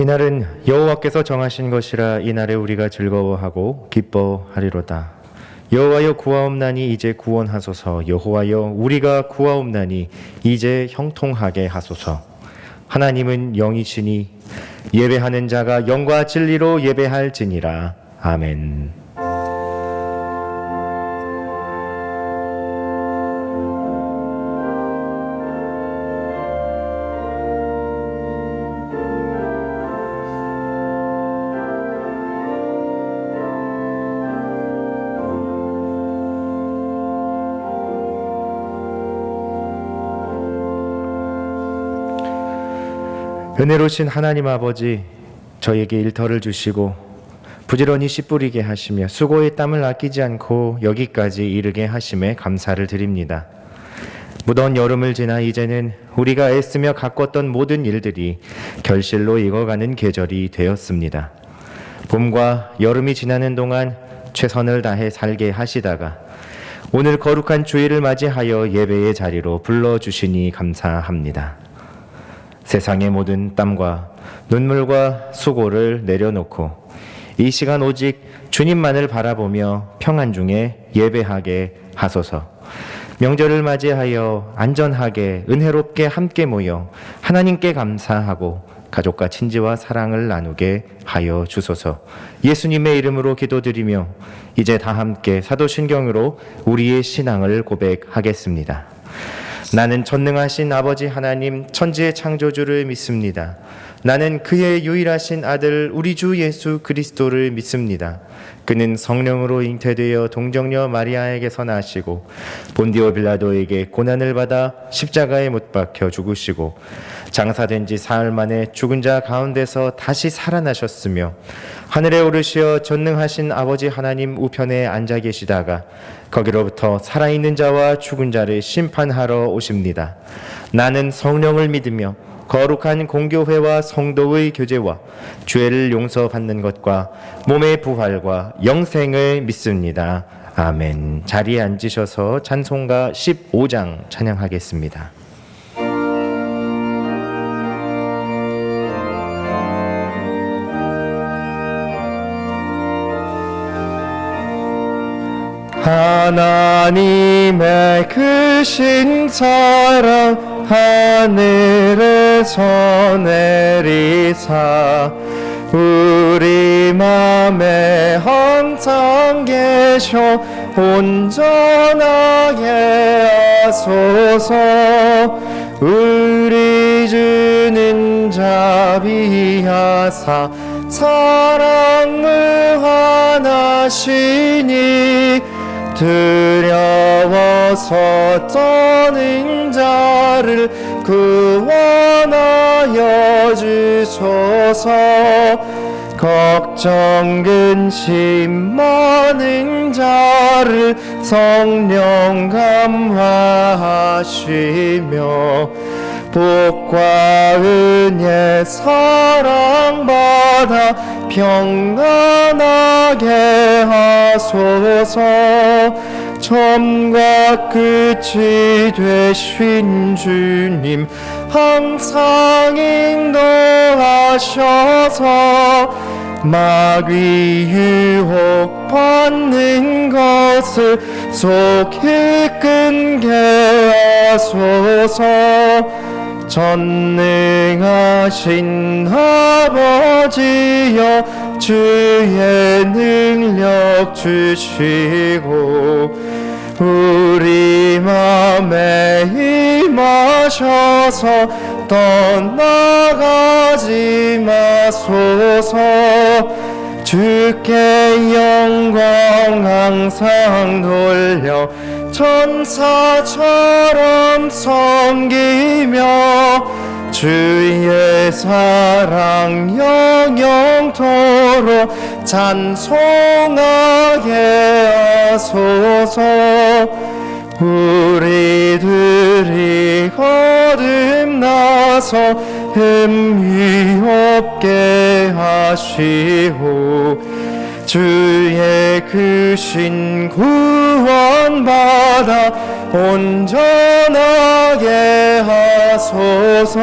이날은 여호와께서 정하신 것이라 이날에 우리가 즐거워하고 기뻐하리로다. 여호와여 구하옵나니 이제 구원하소서. 여호와여 우리가 구하옵나니 이제 형통하게 하소서. 하나님은 영이시니 예배하는 자가 영과 진리로 예배할지니라. 아멘. 은혜로우신 하나님 아버지, 저에게 일터를 주시고 부지런히 씨 뿌리게 하시며 수고의 땀을 아끼지 않고 여기까지 이르게 하심에 감사를 드립니다. 무더운 여름을 지나 이제는 우리가 애쓰며 가꿨던 모든 일들이 결실로 익어가는 계절이 되었습니다. 봄과 여름이 지나는 동안 최선을 다해 살게 하시다가 오늘 거룩한 주일을 맞이하여 예배의 자리로 불러주시니 감사합니다. 세상의 모든 땀과 눈물과 수고를 내려놓고 이 시간 오직 주님만을 바라보며 평안 중에 예배하게 하소서. 명절을 맞이하여 안전하게 은혜롭게 함께 모여 하나님께 감사하고 가족과 친지와 사랑을 나누게 하여 주소서. 예수님의 이름으로 기도드리며 이제 다 함께 사도신경으로 우리의 신앙을 고백하겠습니다. 나는 전능하신 아버지 하나님 천지의 창조주를 믿습니다. 나는 그의 유일하신 아들 우리 주 예수 그리스도를 믿습니다. 그는 성령으로 잉태되어 동정녀 마리아에게서 나시고 본디오 빌라도에게 고난을 받아 십자가에 못 박혀 죽으시고 장사된 지 사흘 만에 죽은 자 가운데서 다시 살아나셨으며 하늘에 오르시어 전능하신 아버지 하나님 우편에 앉아 계시다가 거기로부터 살아있는 자와 죽은 자를 심판하러 오십니다. 나는 성령을 믿으며 거룩한 공교회와 성도의 교제와 죄를 용서받는 것과 몸의 부활과 영생을 믿습니다. 아멘. 자리에 앉으셔서 찬송가 15장 찬양하겠습니다. 하나님의 크신 사랑 하늘에서 내리사 우리 맘에 항상 계셔 온전하게 하소서. 우리 주는 자비하사 사랑 무한하시니 두려워서 떠는 자를 구원하여 주소서. 걱정 근심 많은 자를 성령 감화하시며 복과 은혜 사랑받아 평안하게 하소서. 처음과 끝이 되신 주님 항상 인도하셔서 마귀 유혹 받는 것을 속히 끊게 하소서. 전능하신 아버지여 주의 능력 주시고 우리 맘에 임하셔서 떠나가지 마소서. 주께 영광 항상 돌려 천사처럼 섬기며 주의 사랑 영영토록 찬송하게 하소서. 우리들이 거듭나서 흠이 없게 하시고 주의 크신 구원받아 온전하게 하소서.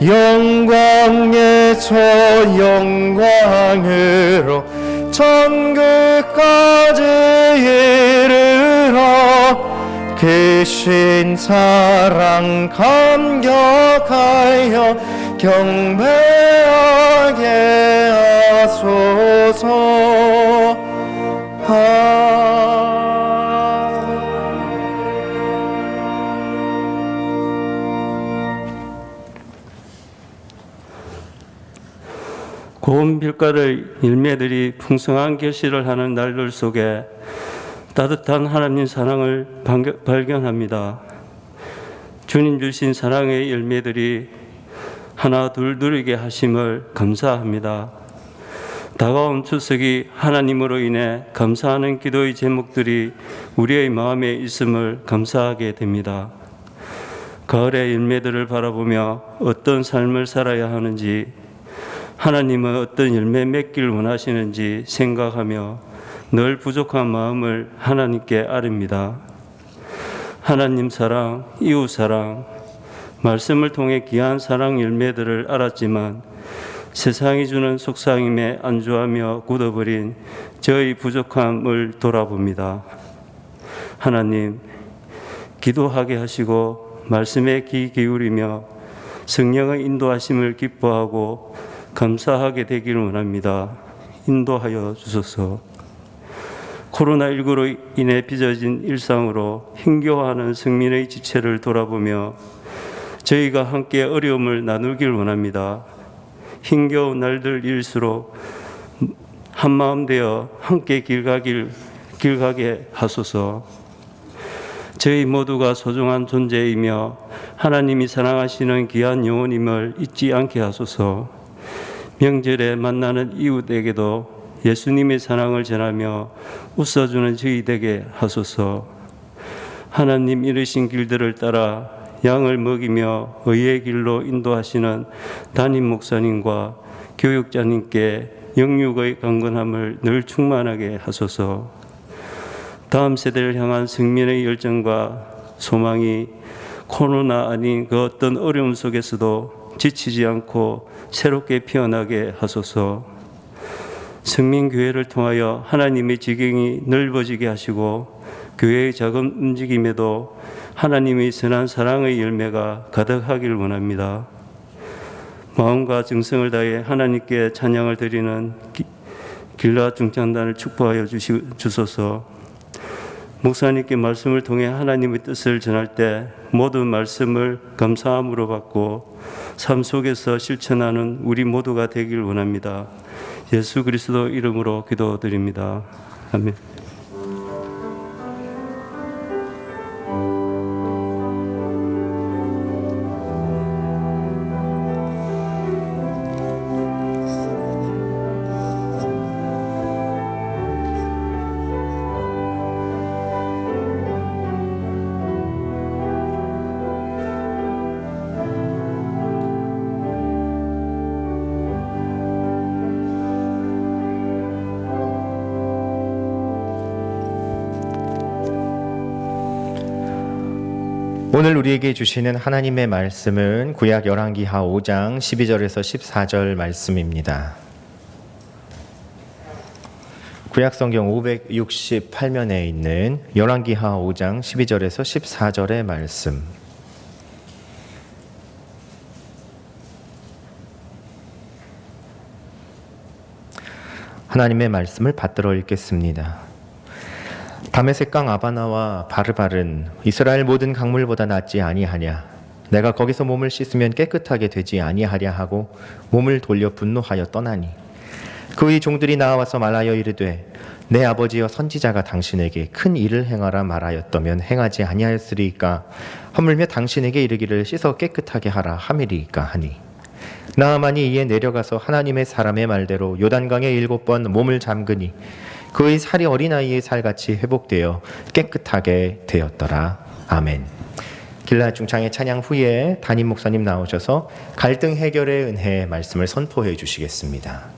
영광에서 영광으로 천국까지 이르러 크신 사랑 감격하여 경배하게 하소서. 고운 빌가를 열매들이 풍성한 결실을 하는 날들 속에 따뜻한 하나님 사랑을 발견합니다. 주님 주신 사랑의 열매들이 하나 둘 누리게 하심을 감사합니다. 다가온 추석이 하나님으로 인해 감사하는 기도의 제목들이 우리의 마음에 있음을 감사하게 됩니다. 가을의 열매들을 바라보며 어떤 삶을 살아야 하는지, 하나님은 어떤 열매 맺길 원하시는지 생각하며 늘 부족한 마음을 하나님께 아립니다. 하나님 사랑, 이웃 사랑, 말씀을 통해 귀한 사랑 열매들을 알았지만 세상이 주는 속상임에 안주하며 굳어버린 저의 부족함을 돌아봅니다. 하나님, 기도하게 하시고 말씀에 귀 기울이며 성령의 인도하심을 기뻐하고 감사하게 되기를 원합니다. 인도하여 주소서. 코로나19로 인해 빚어진 일상으로 힘겨워하는 성민의 지체를 돌아보며 저희가 함께 어려움을 나누길 원합니다. 힘겨운 날들일수록 한마음 되어 함께 길 가게 하소서. 저희 모두가 소중한 존재이며 하나님이 사랑하시는 귀한 영혼임을 잊지 않게 하소서. 명절에 만나는 이웃에게도 예수님의 사랑을 전하며 웃어주는 저희 되게 하소서. 하나님 이르신 길들을 따라 양을 먹이며 의의 길로 인도하시는 담임 목사님과 교육자님께 영육의 강건함을 늘 충만하게 하소서. 다음 세대를 향한 성민의 열정과 소망이 코로나 아닌 그 어떤 어려움 속에서도 지치지 않고 새롭게 피어나게 하소서. 성민교회를 통하여 하나님의 지경이 넓어지게 하시고 교회의 작은 움직임에도 하나님의 선한 사랑의 열매가 가득하길 원합니다. 마음과 정성을 다해 하나님께 찬양을 드리는 길라 중창단을 축복하여 주소서. 목사님께 말씀을 통해 하나님의 뜻을 전할 때 모든 말씀을 감사함으로 받고 삶 속에서 실천하는 우리 모두가 되길 원합니다. 예수 그리스도 이름으로 기도드립니다. 아멘. 오늘 우리에게 주시는 하나님의 말씀은 구약 열왕기하 5장 12절에서 14절 말씀입니다. 구약 성경 568면에 있는 열왕기하 5장 12절에서 14절의 말씀. 하나님의 말씀을 받들어 읽겠습니다. 다메섹 강 아바나와 바르발은 이스라엘 모든 강물보다 낫지 아니하냐. 내가 거기서 몸을 씻으면 깨끗하게 되지 아니하랴 하고 몸을 돌려 분노하여 떠나니 그의 종들이 나와서 말하여 이르되 내 아버지여 선지자가 당신에게 큰 일을 행하라 말하였다면 행하지 아니하였으리이까. 허물며 당신에게 이르기를 씻어 깨끗하게 하라 하밀이이까 하니 나아만이 이에 내려가서 하나님의 사람의 말대로 요단강에 7번 몸을 잠그니 그의 살이 어린아이의 살같이 회복되어 깨끗하게 되었더라. 아멘. 길라 중창의 찬양 후에 담임 목사님 나오셔서 갈등 해결의 은혜의 말씀을 선포해 주시겠습니다.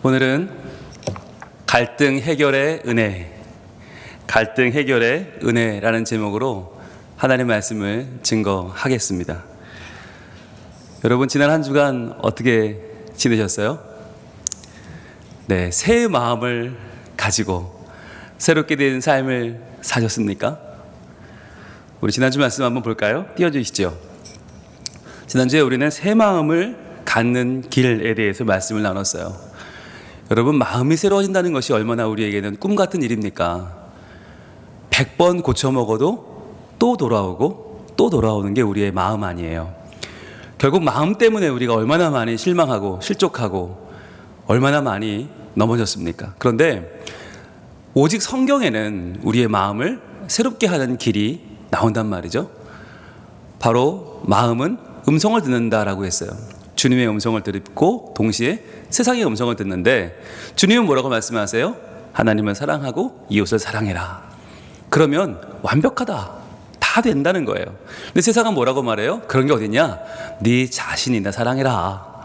오늘은 갈등 해결의 은혜, 갈등 해결의 은혜라는 제목으로 하나님의 말씀을 증거하겠습니다. 여러분, 지난 한 주간 어떻게 지내셨어요? 네, 새 마음을 가지고 새롭게 된 삶을 사셨습니까? 우리 지난주 말씀 한번 볼까요? 띄워주시죠. 지난주에 우리는 새 마음을 갖는 길에 대해서 말씀을 나눴어요. 여러분, 마음이 새로워진다는 것이 얼마나 우리에게는 꿈 같은 일입니까? 100번 고쳐 먹어도 또 돌아오고 또 돌아오는 게 우리의 마음 아니에요. 결국 마음 때문에 우리가 얼마나 많이 실망하고 실족하고 얼마나 많이 넘어졌습니까? 그런데 오직 성경에는 우리의 마음을 새롭게 하는 길이 나온단 말이죠. 바로 마음은 음성을 듣는다라고 했어요. 주님의 음성을 듣고 동시에 세상의 음성을 듣는데, 주님은 뭐라고 말씀하세요? 하나님을 사랑하고 이웃을 사랑해라. 그러면 완벽하다, 다 된다는 거예요. 근데 세상은 뭐라고 말해요? 그런 게 어딨냐? 네 자신이나 사랑해라.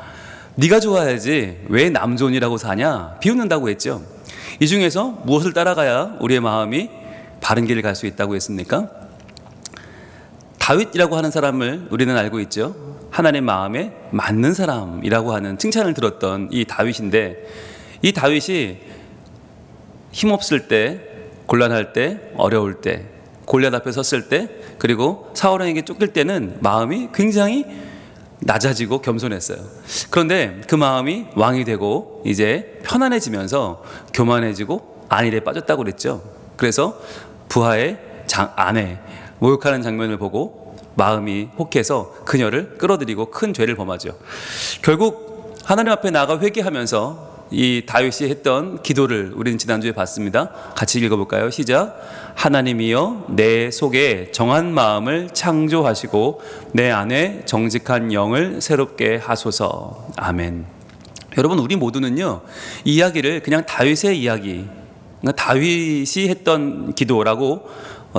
네가 좋아야지 왜 남 좋으니라고 사냐? 비웃는다고 했죠. 이 중에서 무엇을 따라가야 우리의 마음이 바른 길을 갈 수 있다고 했습니까? 다윗이라고 하는 사람을 우리는 알고 있죠. 하나님 마음에 맞는 사람이라고 하는 칭찬을 들었던 이 다윗인데, 이 다윗이 힘없을 때, 곤란할 때, 어려울 때, 골리앗 앞에 섰을 때, 그리고 사울왕에게 쫓길 때는 마음이 굉장히 낮아지고 겸손했어요. 그런데 그 마음이 왕이 되고 이제 편안해지면서 교만해지고 안일에 빠졌다고 그랬죠. 그래서 부하의 아내 모욕하는 장면을 보고 마음이 혹해서 그녀를 끌어들이고 큰 죄를 범하죠. 결국 하나님 앞에 나가 회개하면서 이 다윗이 했던 기도를 우리는 지난주에 봤습니다. 같이 읽어볼까요? 시작. 하나님이여 내 속에 정한 마음을 창조하시고 내 안에 정직한 영을 새롭게 하소서. 아멘. 여러분, 우리 모두는요, 이 이야기를 그냥 다윗의 이야기, 그러니까 다윗이 했던 기도라고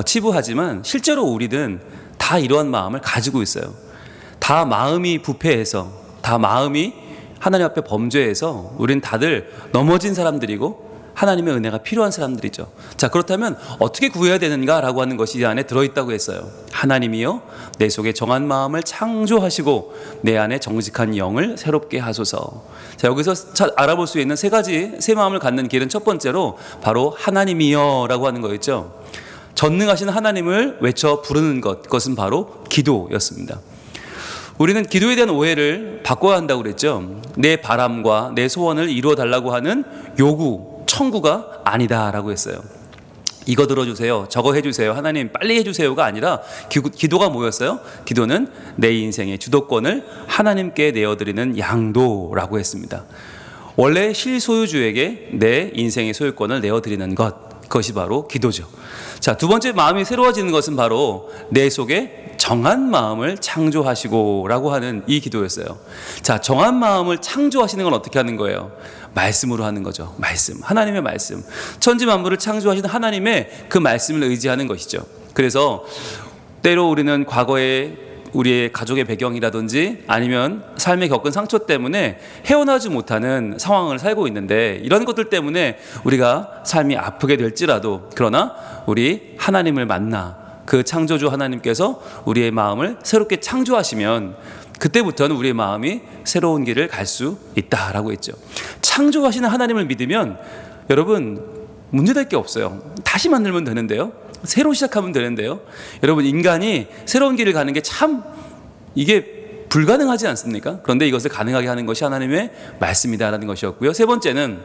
치부하지만 실제로 우리는 다 이러한 마음을 가지고 있어요. 다 마음이 부패해서, 다 마음이 하나님 앞에 범죄해서 우린 다들 넘어진 사람들이고 하나님의 은혜가 필요한 사람들이죠. 자, 그렇다면 어떻게 구해야 되는가라고 하는 것이 이 안에 들어있다고 했어요. 하나님이여 내 속에 정한 마음을 창조하시고 내 안에 정직한 영을 새롭게 하소서. 자, 여기서 알아볼 수 있는 세 마음을 갖는 길은 첫 번째로 바로 하나님이여라고 하는 거였죠. 전능하신 하나님을 외쳐 부르는 것, 그것은 바로 기도였습니다. 우리는 기도에 대한 오해를 바꿔야 한다고 그랬죠. 내 바람과 내 소원을 이루어 달라고 하는 요구, 청구가 아니다라고 했어요. 이거 들어주세요, 저거 해주세요, 하나님 빨리 해주세요가 아니라 기도가 뭐였어요? 기도는 내 인생의 주도권을 하나님께 내어드리는 양도라고 했습니다. 원래 실소유주에게 내 인생의 소유권을 내어드리는 것, 그것이 바로 기도죠. 자, 두 번째 마음이 새로워지는 것은 바로 내 속에 정한 마음을 창조하시고 라고 하는 이 기도였어요. 자, 정한 마음을 창조하시는 건 어떻게 하는 거예요? 말씀으로 하는 거죠. 말씀, 하나님의 말씀. 천지 만물을 창조하시는 하나님의 그 말씀을 의지하는 것이죠. 그래서 때로 우리는 과거에 우리의 가족의 배경이라든지 아니면 삶에 겪은 상처 때문에 헤어나지 못하는 상황을 살고 있는데, 이런 것들 때문에 우리가 삶이 아프게 될지라도 그러나 우리 하나님을 만나 그 창조주 하나님께서 우리의 마음을 새롭게 창조하시면 그때부터는 우리의 마음이 새로운 길을 갈 수 있다라고 했죠. 창조하시는 하나님을 믿으면 여러분 문제될 게 없어요. 다시 만들면 되는데요, 새로 시작하면 되는데요. 여러분, 인간이 새로운 길을 가는 게 참 이게 불가능하지 않습니까? 그런데 이것을 가능하게 하는 것이 하나님의 말씀이다라는 것이었고요. 세 번째는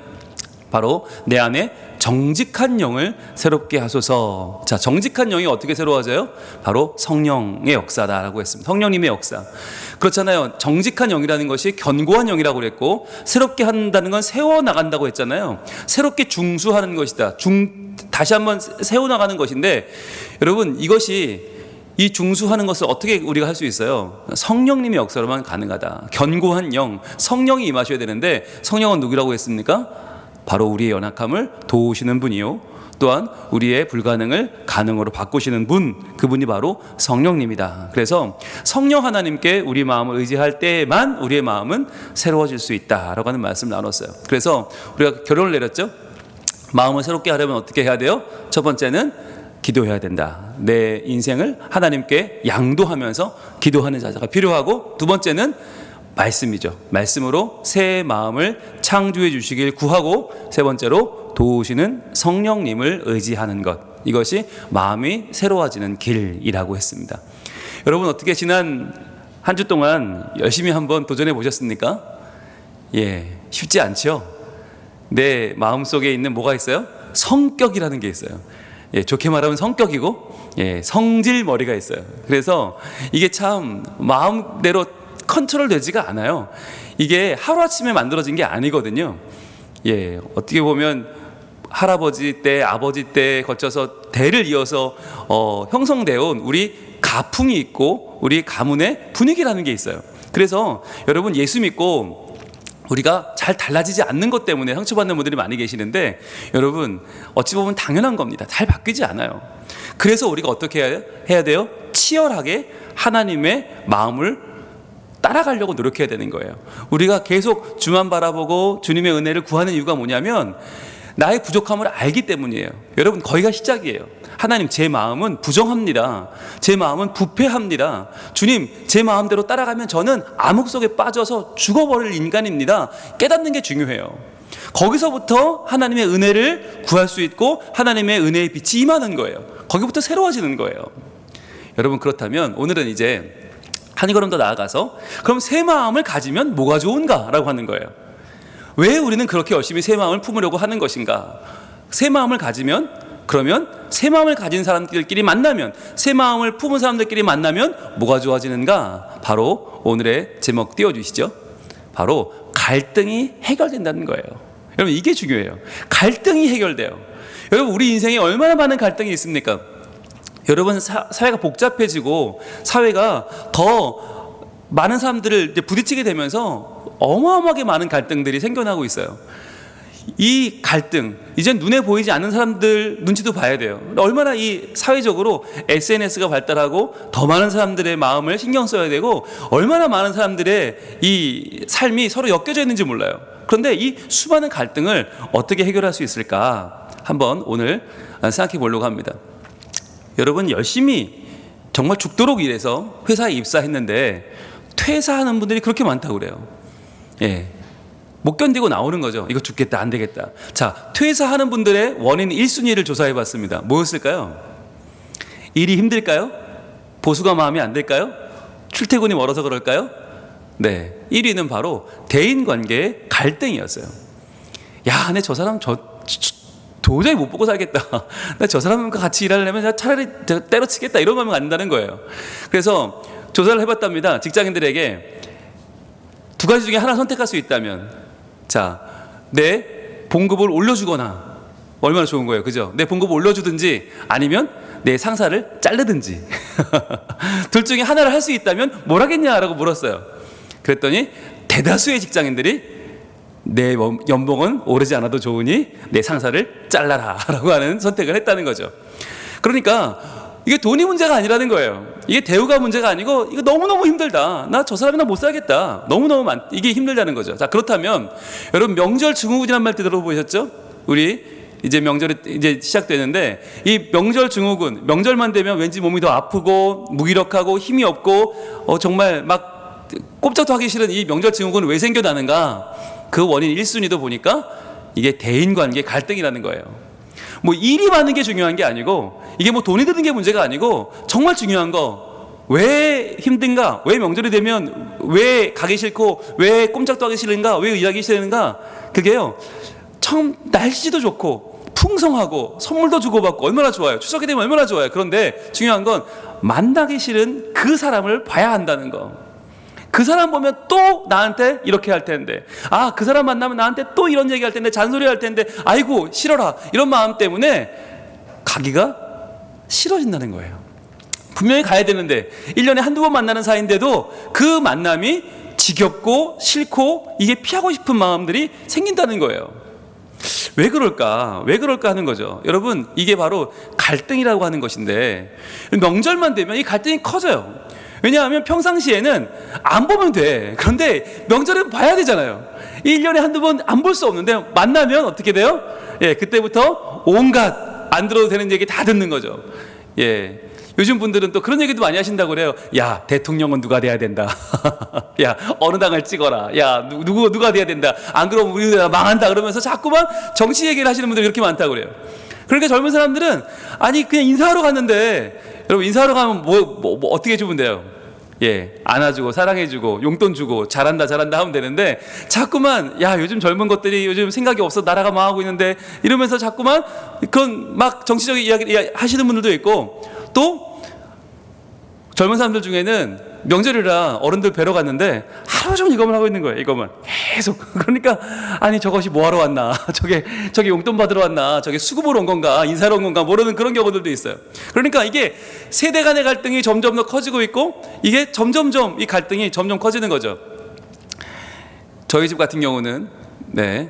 바로 내 안에 정직한 영을 새롭게 하소서. 자, 정직한 영이 어떻게 새로워져요? 바로 성령의 역사다라고 했습니다. 성령님의 역사. 그렇잖아요. 정직한 영이라는 것이 견고한 영이라고 그랬고, 새롭게 한다는 건 세워나간다고 했잖아요. 새롭게 중수하는 것이다. 다시 한번 세워나가는 것인데, 여러분, 이 중수하는 것을 어떻게 우리가 할 수 있어요? 성령님의 역사로만 가능하다. 견고한 영, 성령이 임하셔야 되는데, 성령은 누구라고 했습니까? 바로 우리의 연약함을 도우시는 분이요, 또한 우리의 불가능을 가능으로 바꾸시는 분, 그분이 바로 성령님이다. 그래서 성령 하나님께 우리 마음을 의지할 때만 우리의 마음은 새로워질 수 있다라고 하는 말씀을 나눴어요. 그래서 우리가 결론을 내렸죠. 마음을 새롭게 하려면 어떻게 해야 돼요? 첫 번째는 기도해야 된다. 내 인생을 하나님께 양도하면서 기도하는 자세가 필요하고, 두 번째는 말씀이죠. 말씀으로 새 마음을 창조해 주시길 구하고, 세 번째로 도우시는 성령님을 의지하는 것, 이것이 마음이 새로워지는 길이라고 했습니다. 여러분, 어떻게 지난 한 주 동안 열심히 한번 도전해 보셨습니까? 예, 쉽지 않죠. 내 마음속에 있는 뭐가 있어요? 성격이라는 게 있어요. 예, 좋게 말하면 성격이고, 예, 성질머리가 있어요. 그래서 이게 참 마음대로 컨트롤 되지가 않아요. 이게 하루아침에 만들어진 게 아니거든요. 예, 어떻게 보면 할아버지 때, 아버지 때 거쳐서 대를 이어서 형성되어 온 우리 가풍이 있고 우리 가문의 분위기라는 게 있어요. 그래서 여러분, 예수 믿고 우리가 잘 달라지지 않는 것 때문에 상처받는 분들이 많이 계시는데, 여러분, 어찌 보면 당연한 겁니다. 잘 바뀌지 않아요. 그래서 우리가 어떻게 해야 돼요? 치열하게 하나님의 마음을 따라가려고 노력해야 되는 거예요. 우리가 계속 주만 바라보고 주님의 은혜를 구하는 이유가 뭐냐면 나의 부족함을 알기 때문이에요. 여러분, 거기가 시작이에요. 하나님, 제 마음은 부정합니다. 제 마음은 부패합니다. 주님, 제 마음대로 따라가면 저는 암흑 속에 빠져서 죽어버릴 인간입니다. 깨닫는 게 중요해요. 거기서부터 하나님의 은혜를 구할 수 있고 하나님의 은혜의 빛이 임하는 거예요. 거기부터 새로워지는 거예요. 여러분, 그렇다면 오늘은 이제 한 걸음 더 나아가서, 그럼 새 마음을 가지면 뭐가 좋은가라고 하는 거예요. 왜 우리는 그렇게 열심히 새 마음을 품으려고 하는 것인가? 새 마음을 가지면 그러면 새 마음을 가진 사람들끼리 만나면, 새 마음을 품은 사람들끼리 만나면 뭐가 좋아지는가? 바로 오늘의 제목 띄워주시죠. 바로 갈등이 해결된다는 거예요. 여러분, 이게 중요해요. 갈등이 해결돼요. 여러분, 우리 인생에 얼마나 많은 갈등이 있습니까? 여러분, 사회가 복잡해지고 사회가 더 많은 사람들을 이제 부딪히게 되면서 어마어마하게 많은 갈등들이 생겨나고 있어요. 이 갈등, 이제 눈에 보이지 않는 사람들 눈치도 봐야 돼요. 얼마나 이 사회적으로 SNS가 발달하고 더 많은 사람들의 마음을 신경 써야 되고 얼마나 많은 사람들의 이 삶이 서로 엮여져 있는지 몰라요. 그런데 이 수많은 갈등을 어떻게 해결할 수 있을까? 한번 오늘 생각해 보려고 합니다. 여러분, 열심히 정말 죽도록 일해서 회사에 입사했는데 퇴사하는 분들이 그렇게 많다고 그래요. 예. 못 견디고 나오는 거죠. 이거 죽겠다, 안 되겠다. 자, 퇴사하는 분들의 원인 1순위를 조사해 봤습니다. 뭐였을까요? 일이 힘들까요? 보수가 마음에 안 들까요? 출퇴근이 멀어서 그럴까요? 네, 1위는 바로 대인관계의 갈등이었어요. 야, 근데 저 사람 도저히 못 보고 살겠다. 나 저 사람과 같이 일하려면 차라리 때려치겠다, 이런 마음이 안 든다는 거예요. 그래서 조사를 해봤답니다. 직장인들에게 두 가지 중에 하나 선택할 수 있다면, 자, 내 봉급을 올려주거나, 얼마나 좋은 거예요, 그죠? 내 봉급을 올려주든지 아니면 내 상사를 자르든지 둘 중에 하나를 할 수 있다면 뭘 하겠냐라고 물었어요. 그랬더니 대다수의 직장인들이 내 연봉은 오르지 않아도 좋으니 내 상사를 잘라라 라고 하는 선택을 했다는 거죠. 그러니까 이게 돈이 문제가 아니라는 거예요. 이게 대우가 문제가 아니고 이거 너무너무 힘들다. 나 저 사람이랑 못 살겠다. 너무너무 이게 힘들다는 거죠. 자, 그렇다면 여러분, 명절 증후군이란 말 들어보셨죠? 우리 이제 명절이 이제 시작되는데 이 명절 증후군, 명절만 되면 왠지 몸이 더 아프고 무기력하고 힘이 없고 정말 막 꼼짝도 하기 싫은 이 명절 증후군은 왜 생겨나는가? 그 원인 1순위도 보니까 이게 대인관계 갈등이라는 거예요. 뭐 일이 많은 게 중요한 게 아니고, 이게 뭐 돈이 드는 게 문제가 아니고, 정말 중요한 거, 왜 힘든가? 왜 명절이 되면 왜 가기 싫고 왜 꼼짝도 하기 싫은가? 왜 일하기 싫은가? 그게요, 참 날씨도 좋고 풍성하고 선물도 주고받고 얼마나 좋아요. 추석이 되면 얼마나 좋아요. 그런데 중요한 건 만나기 싫은 그 사람을 봐야 한다는 거. 그 사람 보면 또 나한테 이렇게 할 텐데, 아, 그 사람 만나면 나한테 또 이런 얘기 할 텐데, 잔소리 할 텐데, 아이고 싫어라, 이런 마음 때문에 가기가 싫어진다는 거예요. 분명히 가야 되는데 1년에 한두 번 만나는 사이인데도 그 만남이 지겹고 싫고 이게 피하고 싶은 마음들이 생긴다는 거예요. 왜 그럴까? 왜 그럴까 하는 거죠. 여러분, 이게 바로 갈등이라고 하는 것인데, 명절만 되면 이 갈등이 커져요. 왜냐하면 평상시에는 안 보면 돼. 그런데 명절에 봐야 되잖아요. 1년에 한두 번 안 볼 수 없는데 만나면 어떻게 돼요? 예, 그때부터 온갖 안 들어도 되는 얘기 다 듣는 거죠. 예. 요즘 분들은 또 그런 얘기도 많이 하신다고 그래요. 야, 대통령은 누가 돼야 된다. 야, 어느 당을 찍어라. 야, 누가 돼야 된다. 안 그러면 우리나라 망한다. 그러면서 자꾸만 정치 얘기를 하시는 분들이 그렇게 많다고 그래요. 그러니까 젊은 사람들은, 아니, 그냥 인사하러 갔는데, 여러분, 인사하러 가면 뭐 어떻게 해주면 돼요? 예, 안아주고 사랑해주고 용돈 주고 잘한다 하면 되는데, 자꾸만 야, 요즘 젊은 것들이 요즘 생각이 없어 나라가 망하고 있는데 이러면서 자꾸만 그런 막 정치적인 이야기 하시는 분들도 있고, 또 젊은 사람들 중에는 명절이라 어른들 뵈러 갔는데 하루 종일 이것만 하고 있는 거예요. 이것만 계속. 그러니까 아니, 저것이 뭐하러 왔나, 저게 용돈 받으러 왔나, 저게 수급으로 온 건가, 인사로 온 건가 모르는 그런 경우들도 있어요. 그러니까 이게 세대 간의 갈등이 점점 더 커지고 있고, 이게 점점점 이 갈등이 점점 커지는 거죠. 저희 집 같은 경우는, 네,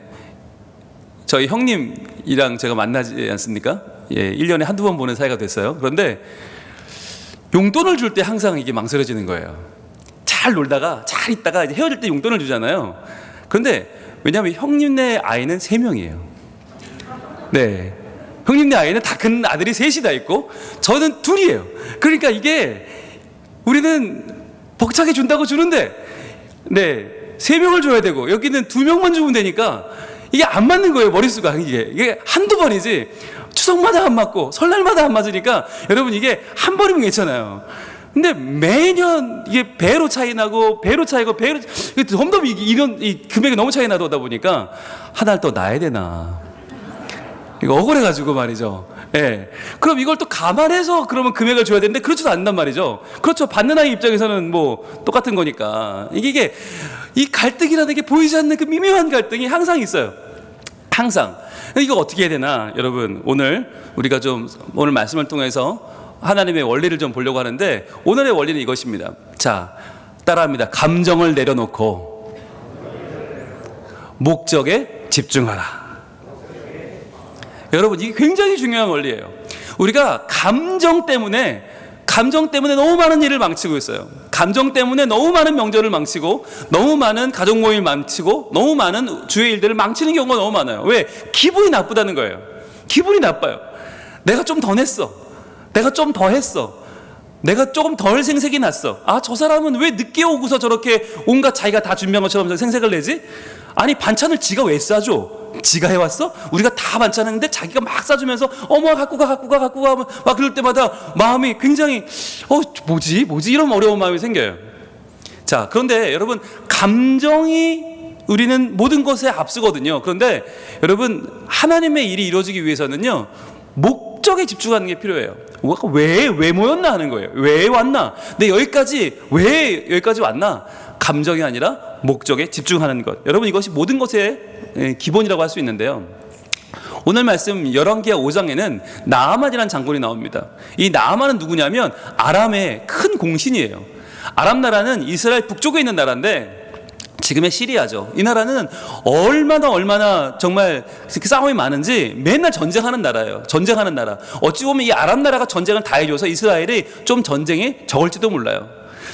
저희 형님이랑 제가 만나지 않습니까? 예, 1년에 한두 번 보는 사이가 됐어요. 그런데 용돈을 줄 때 항상 이게 망설여지는 거예요. 잘 놀다가 잘 있다가 이제 헤어질 때 용돈을 주잖아요. 그런데 왜냐하면 형님네 아이는 3명이에요. 네, 형님네 아이는 다 큰 아들이 3이 다 있고 저는 2이에요. 그러니까 이게 우리는 벅차게 준다고 주는데, 네, 3명을 줘야 되고 여기는 2명만 주면 되니까 이게 안 맞는 거예요. 머릿수가 이게 한두 번이지 추석마다 안 맞고 설날마다 안 맞으니까 여러분, 이게 한 번이면 괜찮아요. 근데 매년 이게 배로 차이 나고 점점 이런 이 금액이 너무 차이 나다 보니까 한 달 더 놔야 되나, 이거 억울해가지고 말이죠. 예. 그럼 이걸 또 감안해서 그러면 금액을 줘야 되는데 그렇지도 않단 말이죠. 그렇죠. 받는 아이 입장에서는 뭐 똑같은 거니까. 이게 이 갈등이라는 게 보이지 않는 그 미묘한 갈등이 항상 있어요. 항상. 이거 어떻게 해야 되나? 여러분, 오늘 우리가 좀 오늘 말씀을 통해서 하나님의 원리를 좀 보려고 하는데 오늘의 원리는 이것입니다. 자, 따라합니다. 감정을 내려놓고 목적에 집중하라. 여러분, 이게 굉장히 중요한 원리예요. 우리가 감정 때문에 너무 많은 일을 망치고 있어요. 감정 때문에 너무 많은 명절을 망치고, 너무 많은 가족 모임을 망치고, 너무 많은 주의 일들을 망치는 경우가 너무 많아요. 왜? 기분이 나쁘다는 거예요. 기분이 나빠요. 내가 좀 더 냈어. 내가 좀 더 했어. 내가 조금 덜 생색이 났어. 아, 저 사람은 왜 늦게 오고서 저렇게 온갖 자기가 다 준비한 것처럼 생색을 내지? 아니, 반찬을 지가 왜 싸줘? 지가 해왔어? 우리가 다 반찬했는데 자기가 막 싸주면서 어머 갖고 가 막 그럴 때마다 마음이 굉장히 뭐지 이런 어려운 마음이 생겨요. 자, 그런데 여러분, 감정이 우리는 모든 것에 앞서거든요. 그런데 여러분, 하나님의 일이 이루어지기 위해서는요, 목적에 집중하는 게 필요해요. 왜 모였나 하는 거예요. 왜 왔나? 왜 여기까지 왔나? 감정이 아니라 목적에 집중하는 것. 여러분, 이것이 모든 것의 기본이라고 할 수 있는데요. 오늘 말씀 열왕기하 5장에는 나아만이라는 장군이 나옵니다. 이 나아만은 누구냐면 아람의 큰 공신이에요. 아람 나라는 이스라엘 북쪽에 있는 나라인데 지금의 시리아죠. 이 나라는 얼마나 정말 싸움이 많은지 맨날 전쟁하는 나라예요. 전쟁하는 나라. 어찌 보면 이 아람 나라가 전쟁을 다 해줘서 이스라엘이 좀 전쟁이 적을지도 몰라요.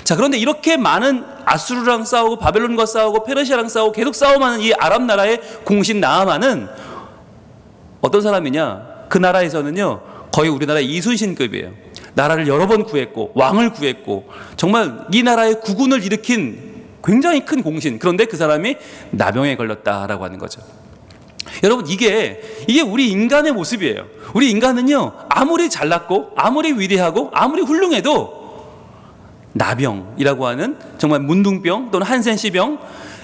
자, 그런데 이렇게 많은 아수르랑 싸우고 바벨론과 싸우고 페르시아랑 싸우고 계속 싸움하는 이 아람 나라의 공신 나아만은 어떤 사람이냐? 그 나라에서는요, 거의 우리나라 이순신급이에요. 나라를 여러 번 구했고 왕을 구했고 정말 이 나라의 국운을 일으킨 굉장히 큰 공신. 그런데 그 사람이 나병에 걸렸다라고 하는 거죠. 여러분, 이게 우리 인간의 모습이에요. 우리 인간은요, 아무리 잘났고 아무리 위대하고 아무리 훌륭해도 나병이라고 하는 정말 문둥병 또는 한센시병,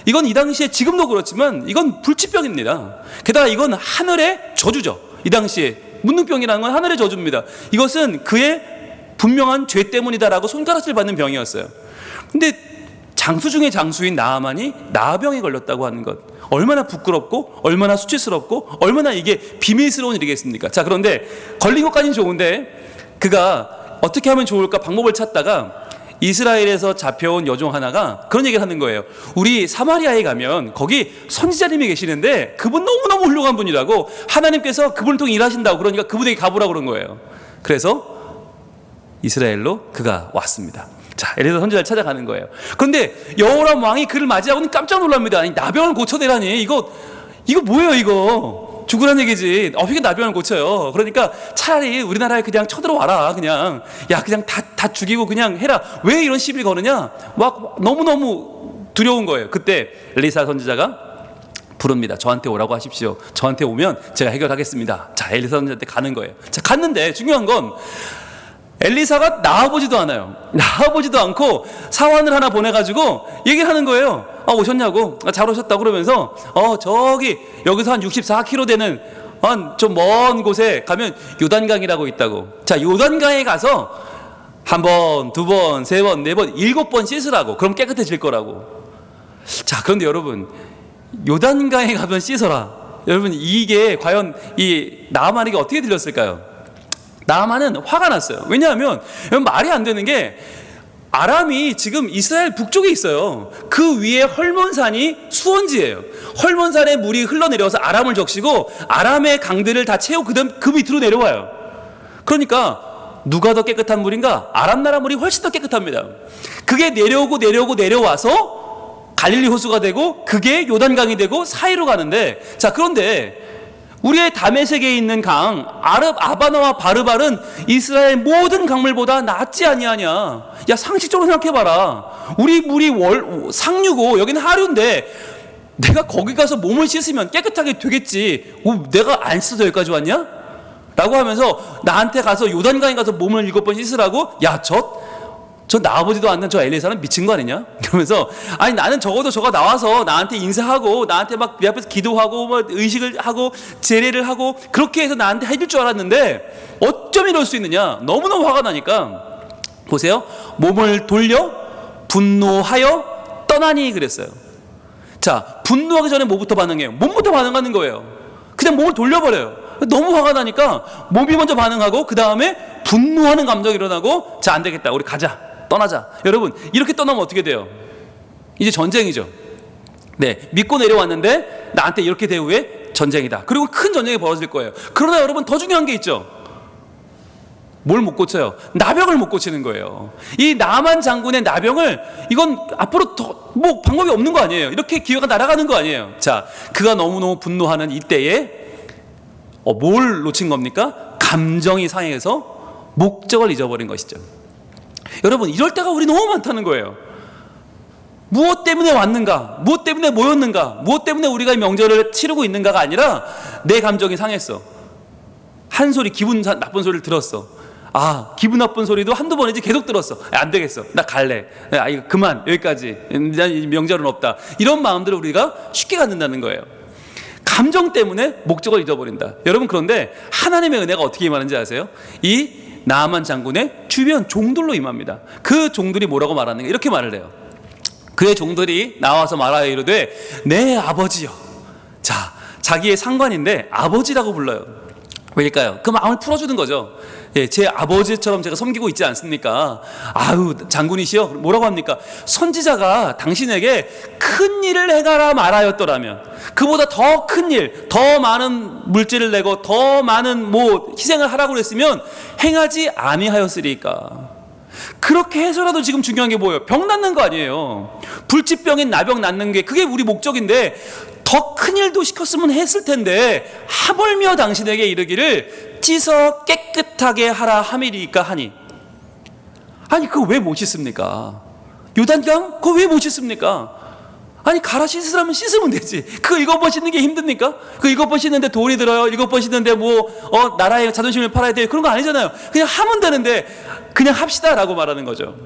이건 이 당시에 지금도 그렇지만 이건 불치병입니다. 게다가 이건 하늘의 저주죠. 이 당시에 문둥병이라는 건 하늘의 저주입니다. 이것은 그의 분명한 죄 때문이다라고 손가락질 받는 병이었어요. 근데 장수 중에 장수인 나아만이 나병에 걸렸다고 하는 것, 얼마나 부끄럽고 얼마나 수치스럽고 얼마나 이게 비밀스러운 일이겠습니까? 자, 그런데 걸린 것까지는 좋은데 그가 어떻게 하면 좋을까 방법을 찾다가 이스라엘에서 잡혀온 여종 하나가 그런 얘기를 하는 거예요. 우리 사마리아에 가면 거기 선지자님이 계시는데 그분 너무너무 훌륭한 분이라고, 하나님께서 그분을 통해 일하신다고, 그러니까 그분에게 가보라고 그런 거예요. 그래서 이스라엘로 그가 왔습니다. 자, 엘리사 선지자를 찾아가는 거예요. 그런데 여호람 왕이 그를 맞이하고는 깜짝 놀랍니다. 아니, 나병을 고쳐내라니, 이거 뭐예요, 이거? 죽으란 얘기지. 어떻게 나병을 고쳐요? 그러니까 차라리 우리나라에 그냥 쳐들어와라. 그냥 다 죽이고 그냥 해라. 왜 이런 시비를 거느냐? 막 너무너무 두려운 거예요. 그때 엘리사 선지자가 부릅니다. 저한테 오라고 하십시오. 저한테 오면 제가 해결하겠습니다. 자, 엘리사 선지자한테 가는 거예요. 자, 갔는데 중요한 건 엘리사가 나와보지도 않아요. 나와보지도 않고 사환을 하나 보내가지고 얘기를 하는 거예요. 오셨냐고. 잘 오셨다고 그러면서 저기 여기서 한 64km 되는 좀 먼 곳에 가면 요단강이라고 있다고. 자, 요단강에 가서 한 번, 두 번, 세 번, 네 번, 7번 씻으라고. 그럼 깨끗해질 거라고. 자, 그런데 여러분, 요단강에 가면 씻어라. 여러분, 이게 과연 이 나아만에게 어떻게 들렸을까요? 나아만은 화가 났어요. 왜냐하면 말이 안 되는 게, 아람이 지금 이스라엘 북쪽에 있어요. 그 위에 헐몬산이 수원지예요. 헐몬산에 물이 흘러내려와서 아람을 적시고 아람의 강들을 다 채우고 그 밑으로 내려와요. 그러니까 누가 더 깨끗한 물인가? 아람 나라 물이 훨씬 더 깨끗합니다. 그게 내려와서 갈릴리 호수가 되고 그게 요단강이 되고 사이로 가는데, 자, 그런데 우리의 다메섹에 있는 강 아바나와 바르발은 이스라엘 모든 강물보다 낫지 아니하냐. 야, 상식적으로 생각해봐라. 우리 물이 상류고 여기는 하류인데 내가 거기 가서 몸을 씻으면 깨끗하게 되겠지. 내가 안 씻어서 여기까지 왔냐? 라고 하면서 나한테 가서 요단강에 가서 몸을 7번 씻으라고? 야, 저 나와보지도 않는 저 엘리사는 미친 거 아니냐? 그러면서 아니 나는 적어도 저가 나와서 나한테 인사하고 나한테 막 내 앞에서 기도하고 뭐 의식을 하고 제례를 하고 그렇게 해서 나한테 해줄 줄 알았는데 어쩜 이럴 수 있느냐? 너무너무 화가 나니까 보세요. 몸을 돌려 분노하여 떠나니 그랬어요. 자, 분노하기 전에 뭐부터 반응해요? 몸부터 반응하는 거예요. 그냥 몸을 돌려버려요. 너무 화가 나니까 몸이 먼저 반응하고 그 다음에 분노하는 감정이 일어나고 자, 안 되겠다. 우리 가자. 떠나자. 여러분, 이렇게 떠나면 어떻게 돼요? 이제 전쟁이죠. 네, 믿고 내려왔는데 나한테 이렇게 대우해? 전쟁이다. 그리고 큰 전쟁이 벌어질 거예요. 그러나 여러분 더 중요한 게 있죠. 뭘 못 고쳐요? 나병을 못 고치는 거예요. 이 나만 장군의 나병을 이건 앞으로 더 뭐 방법이 없는 거 아니에요. 이렇게 기회가 날아가는 거 아니에요. 자, 그가 너무너무 분노하는 이때에 뭘 놓친 겁니까? 감정이 상해서 목적을 잊어버린 것이죠. 여러분, 이럴 때가 우리 너무 많다는 거예요. 무엇 때문에 왔는가? 무엇 때문에 모였는가? 무엇 때문에 우리가 이 명절을 치르고 있는가가 아니라 내 감정이 상했어. 한 소리, 기분 나쁜 소리를 들었어. 아, 기분 나쁜 소리도 한두 번이지 계속 들었어. 안 되겠어. 나 갈래. 이거 그만. 여기까지. 명절은 없다. 이런 마음들을 우리가 쉽게 갖는다는 거예요. 감정 때문에 목적을 잊어버린다. 여러분, 그런데 하나님의 은혜가 어떻게 임하는지 아세요? 이 나아만 장군의 주변 종들로 임합니다. 그 종들이 뭐라고 말하는가? 이렇게 말을 해요. 그의 종들이 나와서 말하여 이르되 내 아버지여. 자, 자기의 상관인데 아버지라고 불러요. 왜일까요? 그 마음을 풀어주는 거죠. 예, 제 아버지처럼 제가 섬기고 있지 않습니까? 아유, 장군이시여. 뭐라고 합니까? 선지자가 당신에게 큰 일을 행하라 말하였더라면, 그보다 더 큰 일, 더 많은 물질을 내고 더 많은 뭐 희생을 하라고 그랬으면 행하지 아니하였으리까. 그렇게 해서라도 지금 중요한 게 뭐예요? 병 낫는 거 아니에요. 불치병인 나병 낫는 게 그게 우리 목적인데 더 큰 일도 시켰으면 했을 텐데 하물며 당신에게 이르기를 찢어 깨끗하게 하라 함이리까 하니. 아니, 그거 왜 못 씻습니까? 요단강? 그거 왜 못 씻습니까? 아니, 갈아 씻으라면 씻으면 되지. 그거 이것 버시는 게 힘듭니까? 그 이것 버시는데 돈이 들어요. 이것 버시는데 나라의 자존심을 팔아야 돼요. 그런 거 아니잖아요. 그냥 하면 되는데 그냥 합시다라고 말하는 거죠.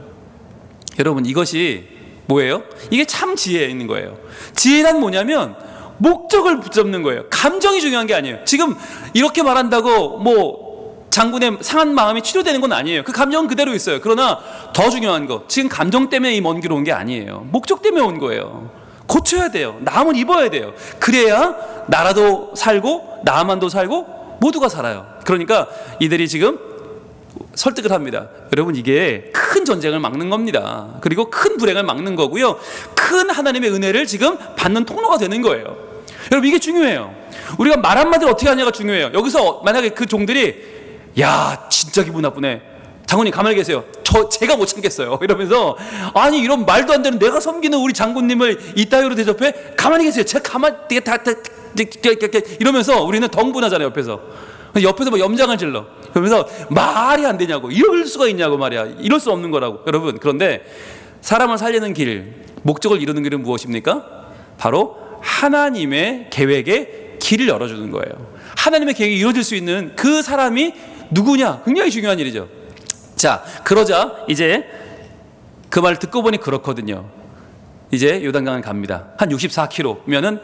여러분, 이것이 뭐예요? 이게 참 지혜에 있는 거예요. 지혜란 뭐냐면 목적을 붙잡는 거예요. 감정이 중요한 게 아니에요. 지금 이렇게 말한다고 뭐 장군의 상한 마음이 치료되는 건 아니에요. 그 감정은 그대로 있어요. 그러나 더 중요한 거, 지금 감정 때문에 이 먼 길 온 게 아니에요. 목적 때문에 온 거예요. 고쳐야 돼요. 나음을 입어야 돼요. 그래야 나라도 살고 나만도 살고 모두가 살아요. 그러니까 이들이 지금 설득을 합니다. 여러분, 이게 큰 전쟁을 막는 겁니다. 그리고 큰 불행을 막는 거고요. 큰 하나님의 은혜를 지금 받는 통로가 되는 거예요. 여러분, 이게 중요해요. 우리가 말 한마디를 어떻게 하냐가 중요해요. 여기서 만약에 그 종들이 야, 진짜 기분 나쁘네. 장군님 가만히 계세요. 제가 못 참겠어요. 이러면서 아니, 이런 말도 안 되는 내가 섬기는 우리 장군님을 이따위로 대접해? 가만히 계세요. 제가 가만히 이러면서 우리는 더 흥분하잖아요. 옆에서 뭐 염장을 질러. 그러면서 말이 안 되냐고. 이럴 수가 있냐고 말이야. 이럴 수 없는 거라고. 여러분, 그런데 사람을 살리는 길, 목적을 이루는 길은 무엇입니까? 바로 하나님의 계획에 길을 열어주는 거예요. 하나님의 계획이 이루어질 수 있는 그 사람이 누구냐? 굉장히 중요한 일이죠. 자, 그러자 이제 그 말 듣고 보니 그렇거든요. 이제 요단강을 갑니다. 한 64km면은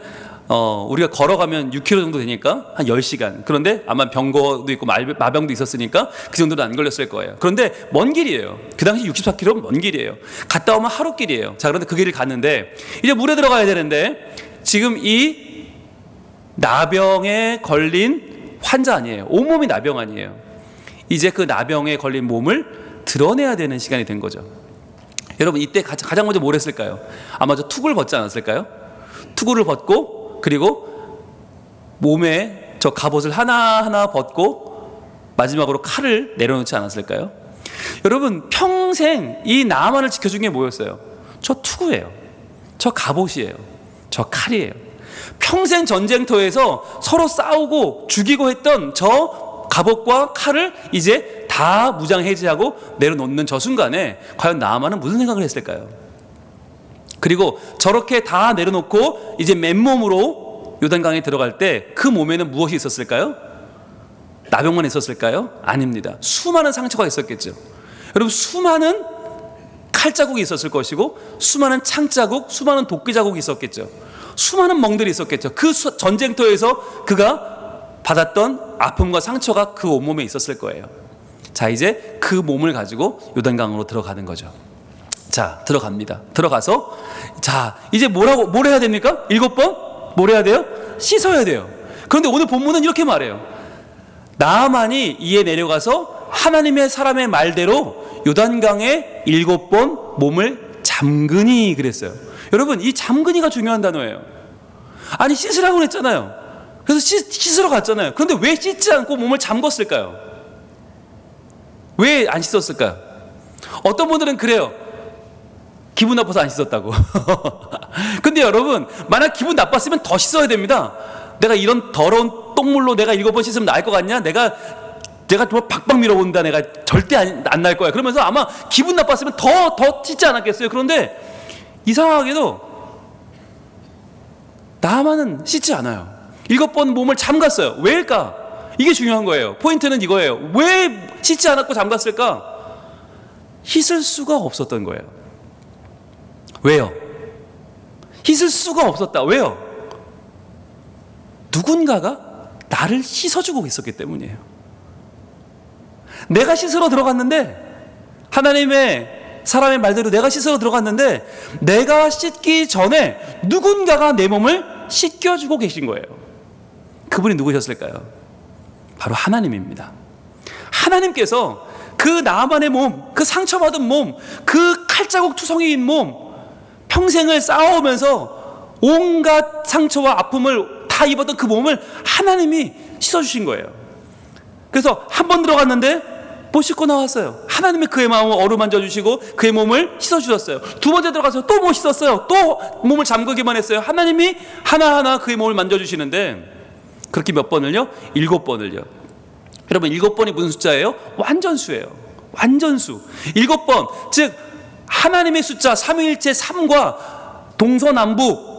우리가 걸어가면 6km 정도 되니까 한 10시간. 그런데 아마 병거도 있고 마병도 있었으니까 그 정도는 안 걸렸을 거예요. 그런데 먼 길이에요. 그 당시 64km면 먼 길이에요. 갔다 오면 하루 길이에요. 자, 그런데 그 길을 갔는데 이제 물에 들어가야 되는데 지금 이 나병에 걸린 환자 아니에요. 온몸이 나병 아니에요. 이제 그 나병에 걸린 몸을 드러내야 되는 시간이 된 거죠. 여러분, 이때 가장 먼저 뭘 했을까요? 아마 저 투구를 벗지 않았을까요? 투구를 벗고 그리고 몸에 저 갑옷을 하나하나 벗고 마지막으로 칼을 내려놓지 않았을까요? 여러분, 평생 이 나만을 지켜준 게 뭐였어요? 저 투구예요. 저 갑옷이에요. 저 칼이에요. 평생 전쟁터에서 서로 싸우고 죽이고 했던 저 갑옷과 칼을 이제 다 무장 해제하고 내려놓는 저 순간에 과연 나아만은 무슨 생각을 했을까요? 그리고 저렇게 다 내려놓고 이제 맨몸으로 요단강에 들어갈 때 그 몸에는 무엇이 있었을까요? 나병만 있었을까요? 아닙니다. 수많은 상처가 있었겠죠. 여러분, 수많은 칼자국이 있었을 것이고 수많은 창자국, 수많은 도끼 자국이 있었겠죠. 수많은 멍들이 있었겠죠. 그 전쟁터에서 그가 받았던 아픔과 상처가 그 온몸에 있었을 거예요. 자, 이제 그 몸을 가지고 요단강으로 들어가는 거죠. 자, 들어갑니다. 들어가서 자, 이제 뭘 해야 됩니까? 7번? 뭘 해야 돼요? 씻어야 돼요. 그런데 오늘 본문은 이렇게 말해요. 나아만이 이에 내려가서 하나님의 사람의 말대로 요단강에 7번 몸을 잠그니 그랬어요. 여러분, 이 잠그니가 중요한 단어예요. 아니, 씻으라고 그랬잖아요. 그래서 씻으러 갔잖아요. 그런데 왜 씻지 않고 몸을 잠궜을까요? 왜 안 씻었을까요? 어떤 분들은 그래요. 기분 나빠서 안 씻었다고. 근데 여러분, 만약 기분 나빴으면 더 씻어야 됩니다. 내가 이런 더러운 똥물로 내가 7번 씻으면 나을 것 같냐? 내가 정말 박박 밀어본다. 내가 절대 안 날 거야. 그러면서 아마 기분 나빴으면 더 씻지 않았겠어요. 그런데 이상하게도 나만은 씻지 않아요. 7번 몸을 잠갔어요. 왜일까? 이게 중요한 거예요. 포인트는 이거예요. 왜 씻지 않았고 잠갔을까? 씻을 수가 없었던 거예요. 왜요? 씻을 수가 없었다. 왜요? 누군가가 나를 씻어주고 있었기 때문이에요. 내가 씻으러 들어갔는데, 하나님의 사람의 말대로 내가 씻으러 들어갔는데, 내가 씻기 전에 누군가가 내 몸을 씻겨주고 계신 거예요. 그분이 누구셨을까요? 바로 하나님입니다. 하나님께서 그 나만의 몸, 그 상처받은 몸, 그 칼자국 투성이인 몸, 평생을 싸워오면서 온갖 상처와 아픔을 다 입었던 그 몸을 하나님이 씻어주신 거예요. 그래서 한 번 들어갔는데 못 씻고 나왔어요. 하나님이 그의 마음을 어루만져 주시고 그의 몸을 씻어주셨어요. 두 번째 들어가서 또 못 씻었어요. 또 몸을 잠그기만 했어요. 하나님이 하나하나 그의 몸을 만져주시는데, 그렇게 몇 번을요? 7번을요. 여러분, 7번이 무슨 숫자예요? 완전수예요. 완전수. 7번, 즉 하나님의 숫자 삼위일체 3과 동서남북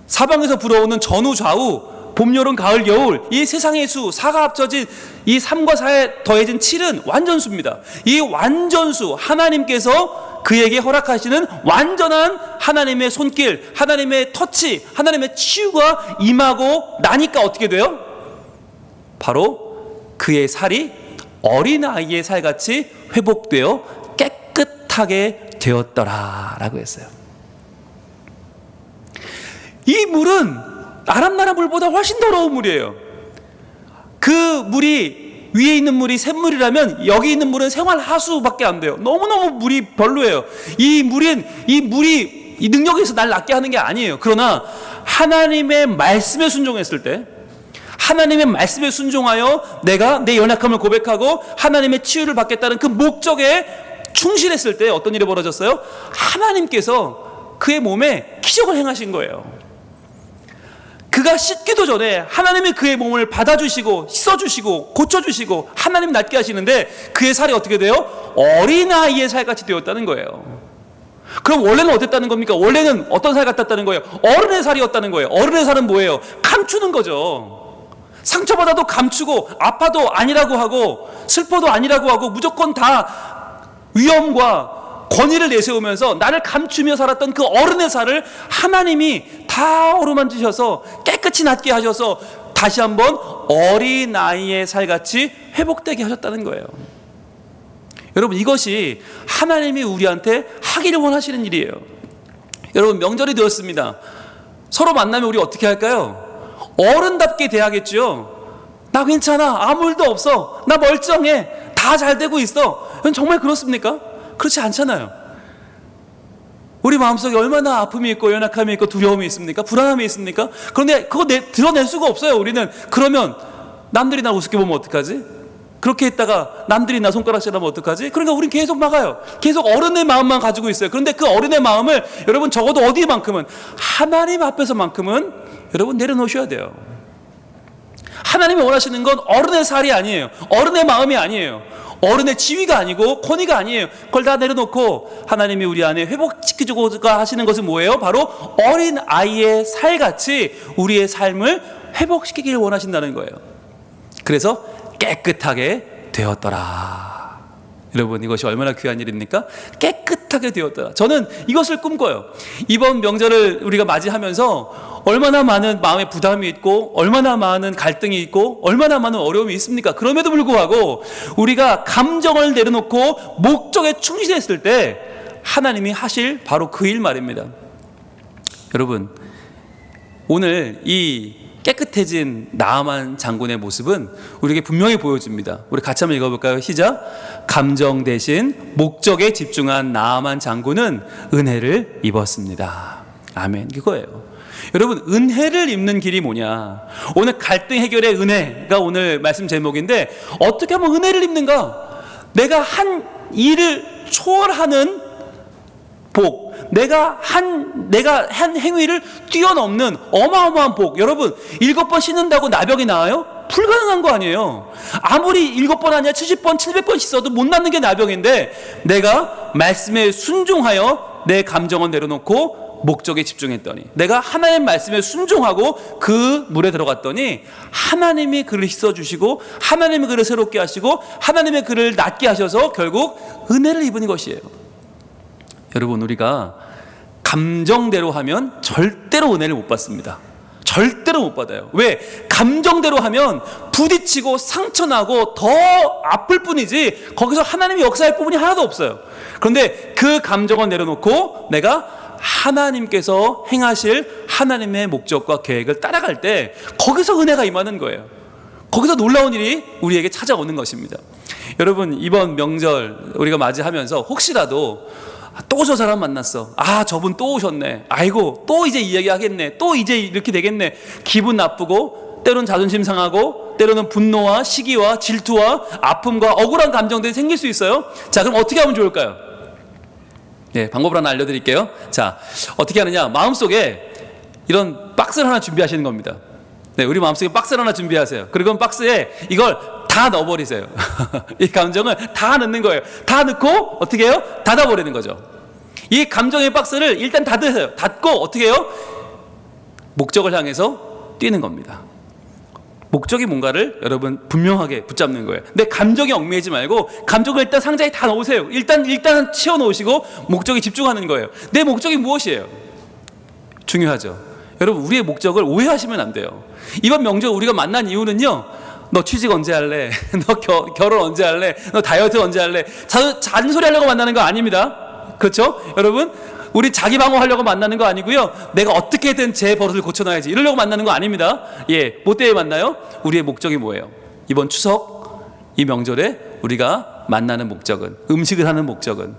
사방에서 불어오는 전후 좌우 봄 여름 가을 겨울 이 세상의 수 4가 합쳐진 이 3과 4에 더해진 7은 완전수입니다. 이 완전수, 하나님께서 그에게 허락하시는 완전한 하나님의 손길, 하나님의 터치, 하나님의 치유가 임하고 나니까 어떻게 돼요? 바로 그의 살이 어린아이의 살같이 회복되어 깨끗하게 되었더라라고 했어요. 이 물은 아람나라 물보다 훨씬 더러운 물이에요. 그 물이, 위에 있는 물이 샘물이라면 여기 있는 물은 생활하수밖에 안 돼요. 너무너무 물이 별로예요. 이 물이 이 능력에 있어서 날 낫게 하는 게 아니에요. 그러나 하나님의 말씀에 순종했을 때, 하나님의 말씀에 순종하여 내가 내 연약함을 고백하고 하나님의 치유를 받겠다는 그 목적에 충실했을 때 어떤 일이 벌어졌어요? 하나님께서 그의 몸에 기적을 행하신 거예요. 그가 씻기도 전에 하나님이 그의 몸을 받아주시고 씻어주시고 고쳐주시고 하나님이 낫게 하시는데 그의 살이 어떻게 돼요? 어린아이의 살같이 되었다는 거예요. 그럼 원래는 어땠다는 겁니까? 원래는 어떤 살 같았다는 거예요? 어른의 살이었다는 거예요. 어른의 살은 뭐예요? 감추는 거죠. 상처받아도 감추고 아파도 아니라고 하고 슬퍼도 아니라고 하고 무조건 다 위험과 권위를 내세우면서 나를 감추며 살았던 그 어른의 살을 하나님이 다 어루만지셔서 깨끗이 낫게 하셔서 다시 한번 어린아이의 살같이 회복되게 하셨다는 거예요. 여러분, 이것이 하나님이 우리한테 하기를 원하시는 일이에요. 여러분, 명절이 되었습니다. 서로 만나면 우리 어떻게 할까요? 어른답게 대하겠죠. 나 괜찮아, 아무 일도 없어, 나 멀쩡해, 다 잘 되고 있어. 정말 그렇습니까? 그렇지 않잖아요. 우리 마음속에 얼마나 아픔이 있고 연약함이 있고 두려움이 있습니까? 불안함이 있습니까? 그런데 그거 드러낼 수가 없어요. 우리는. 그러면 남들이 날 우습게 보면 어떡하지? 그렇게 했다가 남들이 나 손가락질하면 어떡하지? 그러니까 우린 계속 막아요. 계속 어른의 마음만 가지고 있어요. 그런데 그 어른의 마음을 여러분 적어도 어디만큼은 하나님 앞에서만큼은 여러분 내려놓으셔야 돼요. 하나님이 원하시는 건 어른의 살이 아니에요. 어른의 마음이 아니에요. 어른의 지위가 아니고 권위가 아니에요. 그걸 다 내려놓고 하나님이 우리 안에 회복시키고자 하시는 것은 뭐예요? 바로 어린 아이의 살같이 우리의 삶을 회복시키기를 원하신다는 거예요. 그래서 깨끗하게 되었더라. 여러분, 이것이 얼마나 귀한 일입니까? 깨끗 깨끗하게 되었더라. 저는 이것을 꿈꿔요. 이번 명절을 우리가 맞이하면서 얼마나 많은 마음의 부담이 있고 얼마나 많은 갈등이 있고 얼마나 많은 어려움이 있습니까? 그럼에도 불구하고 우리가 감정을 내려놓고 목적에 충실했을 때 하나님이 하실 바로 그 일 말입니다. 여러분, 오늘 이 깨끗해진 나아만 장군의 모습은 우리에게 분명히 보여집니다. 우리 같이 한번 읽어볼까요? 시작. 감정 대신 목적에 집중한 나아만 장군은 은혜를 입었습니다. 아멘. 이거예요. 여러분, 은혜를 입는 길이 뭐냐? 오늘 갈등 해결의 은혜가 오늘 말씀 제목인데, 어떻게 하면 은혜를 입는가? 내가 한 일을 초월하는 복, 내가 한 행위를 뛰어넘는 어마어마한 복. 여러분, 7번 씻는다고 나병이 나아요? 불가능한 거 아니에요. 아무리 7번 아니야 70번 700번 씻어도 못 낫는 게 나병인데, 내가 말씀에 순종하여 내 감정을 내려놓고 목적에 집중했더니, 내가 하나님의 말씀에 순종하고 그 물에 들어갔더니 하나님이 그를 씻어주시고 하나님이 그를 새롭게 하시고 하나님의 그를 낫게 하셔서 결국 은혜를 입은 것이에요. 여러분, 우리가 감정대로 하면 절대로 은혜를 못 받습니다. 절대로 못 받아요. 왜? 감정대로 하면 부딪히고 상처나고 더 아플 뿐이지 거기서 하나님이 역사할 부분이 하나도 없어요. 그런데 그 감정을 내려놓고 내가 하나님께서 행하실 하나님의 목적과 계획을 따라갈 때 거기서 은혜가 임하는 거예요. 거기서 놀라운 일이 우리에게 찾아오는 것입니다. 여러분, 이번 명절 우리가 맞이하면서 혹시라도 또 저 사람 만났어. 아, 저분 또 오셨네. 아이고, 또 이제 이야기하겠네. 또 이제 이렇게 되겠네. 기분 나쁘고, 때로는 자존심 상하고, 때로는 분노와 시기와 질투와 아픔과 억울한 감정들이 생길 수 있어요. 자, 그럼 어떻게 하면 좋을까요? 네, 방법을 하나 알려드릴게요. 자, 어떻게 하느냐? 마음속에 이런 박스를 하나 준비하시는 겁니다. 네, 우리 마음속에 박스를 하나 준비하세요. 그리고 박스에 이걸 다 넣어버리세요. 이 감정을 다 넣는 거예요. 다 넣고 어떻게 해요? 닫아버리는 거죠. 이 감정의 박스를 일단 닫으세요. 닫고 어떻게 해요? 목적을 향해서 뛰는 겁니다. 목적이 뭔가를 여러분 분명하게 붙잡는 거예요. 내 감정에 얽매이지 말고 감정을 일단 상자에 다 넣으세요. 일단 치워놓으시고 목적에 집중하는 거예요. 내 목적이 무엇이에요? 중요하죠. 여러분, 우리의 목적을 오해하시면 안 돼요. 이번 명절 우리가 만난 이유는요, 너 취직 언제 할래? 너 결혼 언제 할래? 너 다이어트 언제 할래? 잔소리 하려고 만나는 거 아닙니다. 그렇죠? 여러분, 우리 자기 방어하려고 만나는 거 아니고요, 내가 어떻게든 제 버릇을 고쳐놔야지 이러려고 만나는 거 아닙니다. 예, 뭐 때문에 만나요? 우리의 목적이 뭐예요? 이번 추석 이 명절에 우리가 만나는 목적은, 음식을 하는 목적은,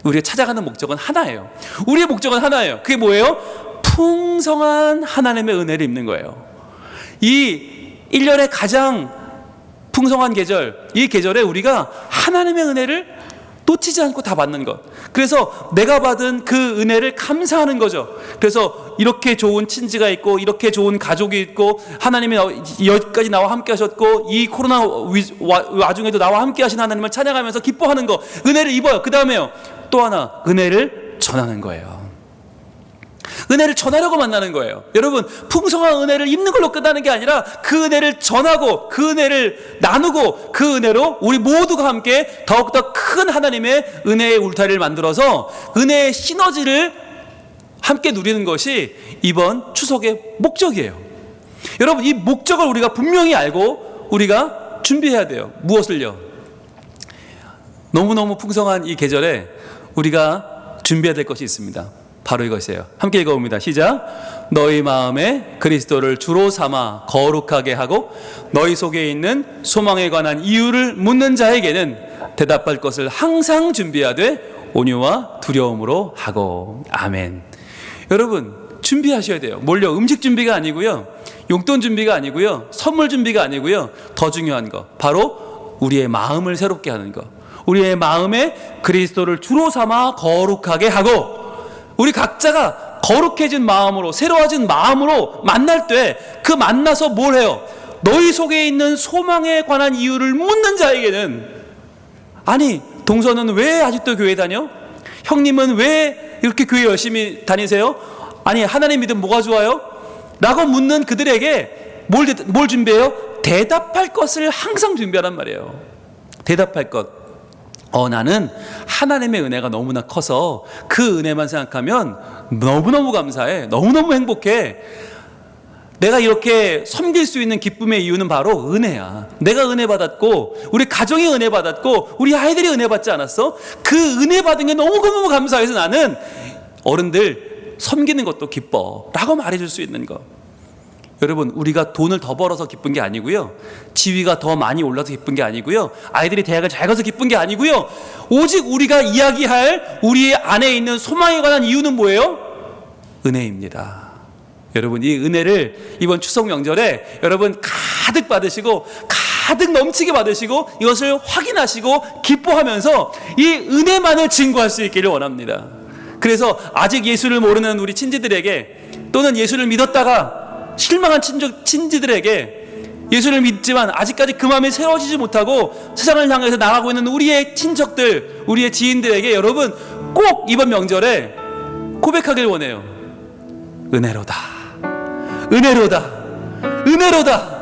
우리가 찾아가는 목적은 하나예요. 우리의 목적은 하나예요. 그게 뭐예요? 풍성한 하나님의 은혜를 입는 거예요. 이 1년의 가장 풍성한 계절, 이 계절에 우리가 하나님의 은혜를 놓치지 않고 다 받는 것. 그래서 내가 받은 그 은혜를 감사하는 거죠. 그래서 이렇게 좋은 친지가 있고, 이렇게 좋은 가족이 있고, 하나님이 여기까지 나와 함께 하셨고, 이 코로나 와중에도 나와 함께 하신 하나님을 찬양하면서 기뻐하는 거, 은혜를 입어요. 그 다음에요, 또 하나, 은혜를 전하는 거예요. 은혜를 전하려고 만나는 거예요. 여러분, 풍성한 은혜를 입는 걸로 끝나는 게 아니라 그 은혜를 전하고 그 은혜를 나누고 그 은혜로 우리 모두가 함께 더욱더 큰 하나님의 은혜의 울타리를 만들어서 은혜의 시너지를 함께 누리는 것이 이번 추석의 목적이에요. 여러분, 이 목적을 우리가 분명히 알고 우리가 준비해야 돼요. 무엇을요? 너무너무 풍성한 이 계절에 우리가 준비해야 될 것이 있습니다. 바로 이것이에요. 함께 읽어봅니다. 시작. 너희 마음에 그리스도를 주로 삼아 거룩하게 하고 너희 속에 있는 소망에 관한 이유를 묻는 자에게는 대답할 것을 항상 준비하되 온유와 두려움으로 하고. 아멘. 여러분, 준비하셔야 돼요. 뭘요? 음식 준비가 아니고요, 용돈 준비가 아니고요, 선물 준비가 아니고요, 더 중요한 거 바로 우리의 마음을 새롭게 하는 거. 우리의 마음에 그리스도를 주로 삼아 거룩하게 하고, 우리 각자가 거룩해진 마음으로, 새로워진 마음으로 만날 때 그 만나서 뭘 해요? 너희 속에 있는 소망에 관한 이유를 묻는 자에게는, 아니, 동서는 왜 아직도 교회 다녀? 형님은 왜 이렇게 교회 열심히 다니세요? 아니, 하나님 믿음 뭐가 좋아요? 라고 묻는 그들에게 뭘 준비해요? 대답할 것을 항상 준비하란 말이에요. 대답할 것. 나는 하나님의 은혜가 너무나 커서 그 은혜만 생각하면 너무너무 감사해. 너무너무 행복해. 내가 이렇게 섬길 수 있는 기쁨의 이유는 바로 은혜야. 내가 은혜 받았고, 우리 가정이 은혜 받았고, 우리 아이들이 은혜 받지 않았어? 그 은혜 받은 게 너무너무 감사해서 나는 어른들 섬기는 것도 기뻐 라고 말해줄 수 있는 거. 여러분, 우리가 돈을 더 벌어서 기쁜 게 아니고요, 지위가 더 많이 올라서 기쁜 게 아니고요, 아이들이 대학을 잘 가서 기쁜 게 아니고요, 오직 우리가 이야기할 우리 안에 있는 소망에 관한 이유는 뭐예요? 은혜입니다. 여러분, 이 은혜를 이번 추석 명절에 여러분 가득 받으시고, 가득 넘치게 받으시고, 이것을 확인하시고 기뻐하면서 이 은혜만을 증거할 수 있기를 원합니다. 그래서 아직 예수를 모르는 우리 친지들에게, 또는 예수를 믿었다가 실망한 친지들에게, 예수를 믿지만 아직까지 그 마음이 세워지지 못하고 세상을 향해서 나가고 있는 우리의 친척들, 우리의 지인들에게 여러분 꼭 이번 명절에 고백하길 원해요. 은혜로다, 은혜로다, 은혜로다.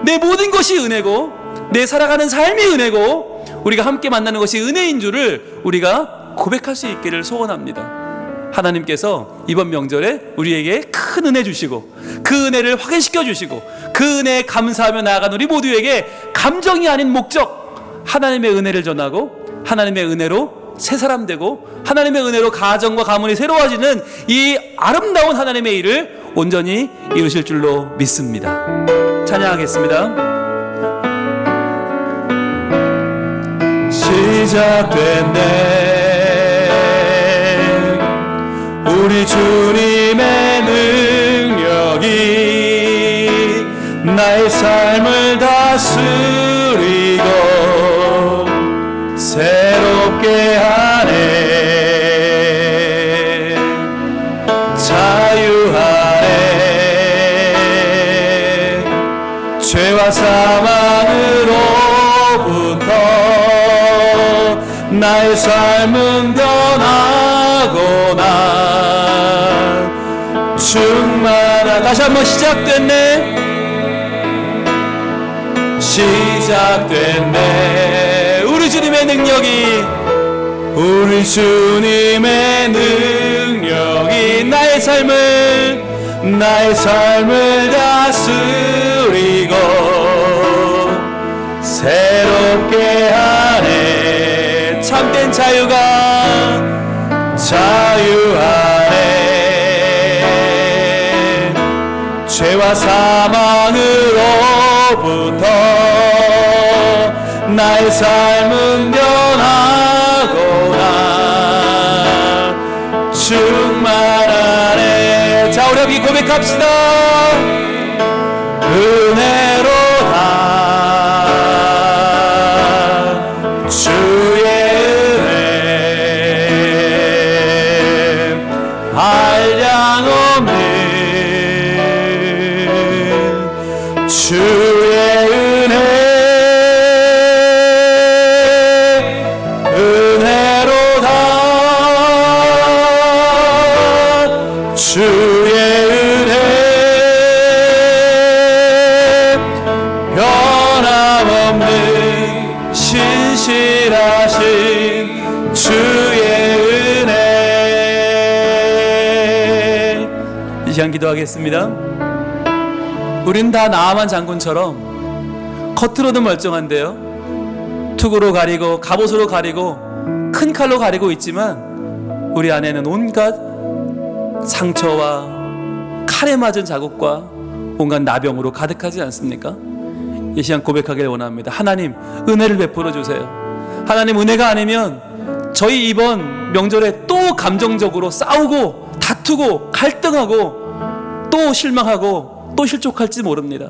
내 모든 것이 은혜고, 내 살아가는 삶이 은혜고, 우리가 함께 만나는 것이 은혜인 줄을 우리가 고백할 수 있기를 소원합니다. 하나님께서 이번 명절에 우리에게 큰 은혜 주시고, 그 은혜를 확인시켜 주시고, 그 은혜에 감사하며 나아간 우리 모두에게 감정이 아닌 목적, 하나님의 은혜를 전하고 하나님의 은혜로 새 사람 되고 하나님의 은혜로 가정과 가문이 새로워지는 이 아름다운 하나님의 일을 온전히 이루실 줄로 믿습니다. 찬양하겠습니다. 시작됐네 우리 주님의 능력이 나의 삶을 다스리고 새롭게 하네. 자유하네. 죄와 사망으로부터 나의 삶은 변하고 난 충만한. 다시 한번 시작됐네. 시작됐네. 우리 주님의 능력이, 우리 주님의 능력이 나의 삶을 다스리고 새롭게 하네. 참된 자유가 자유하네. 죄와 사망으로부터 나의 삶은 변하고 난 충만하네. 자, 우리 함께 고백합시다. 은혜로다 주의 은혜 한량 없는 주의 은혜. 은혜로다 주의 은혜 변함없는 신실하신 주의 은혜. 이 시간 기도하겠습니다. 우린 다 나아만 장군처럼 겉으로는 멀쩡한데요, 투구로 가리고 갑옷으로 가리고 큰 칼로 가리고 있지만 우리 안에는 온갖 상처와 칼에 맞은 자국과 온갖 나병으로 가득하지 않습니까? 이 시간 고백하길 원합니다. 하나님, 은혜를 베풀어 주세요. 하나님, 은혜가 아니면 저희 이번 명절에 또 감정적으로 싸우고 다투고 갈등하고 또 실망하고 또 실족할지 모릅니다.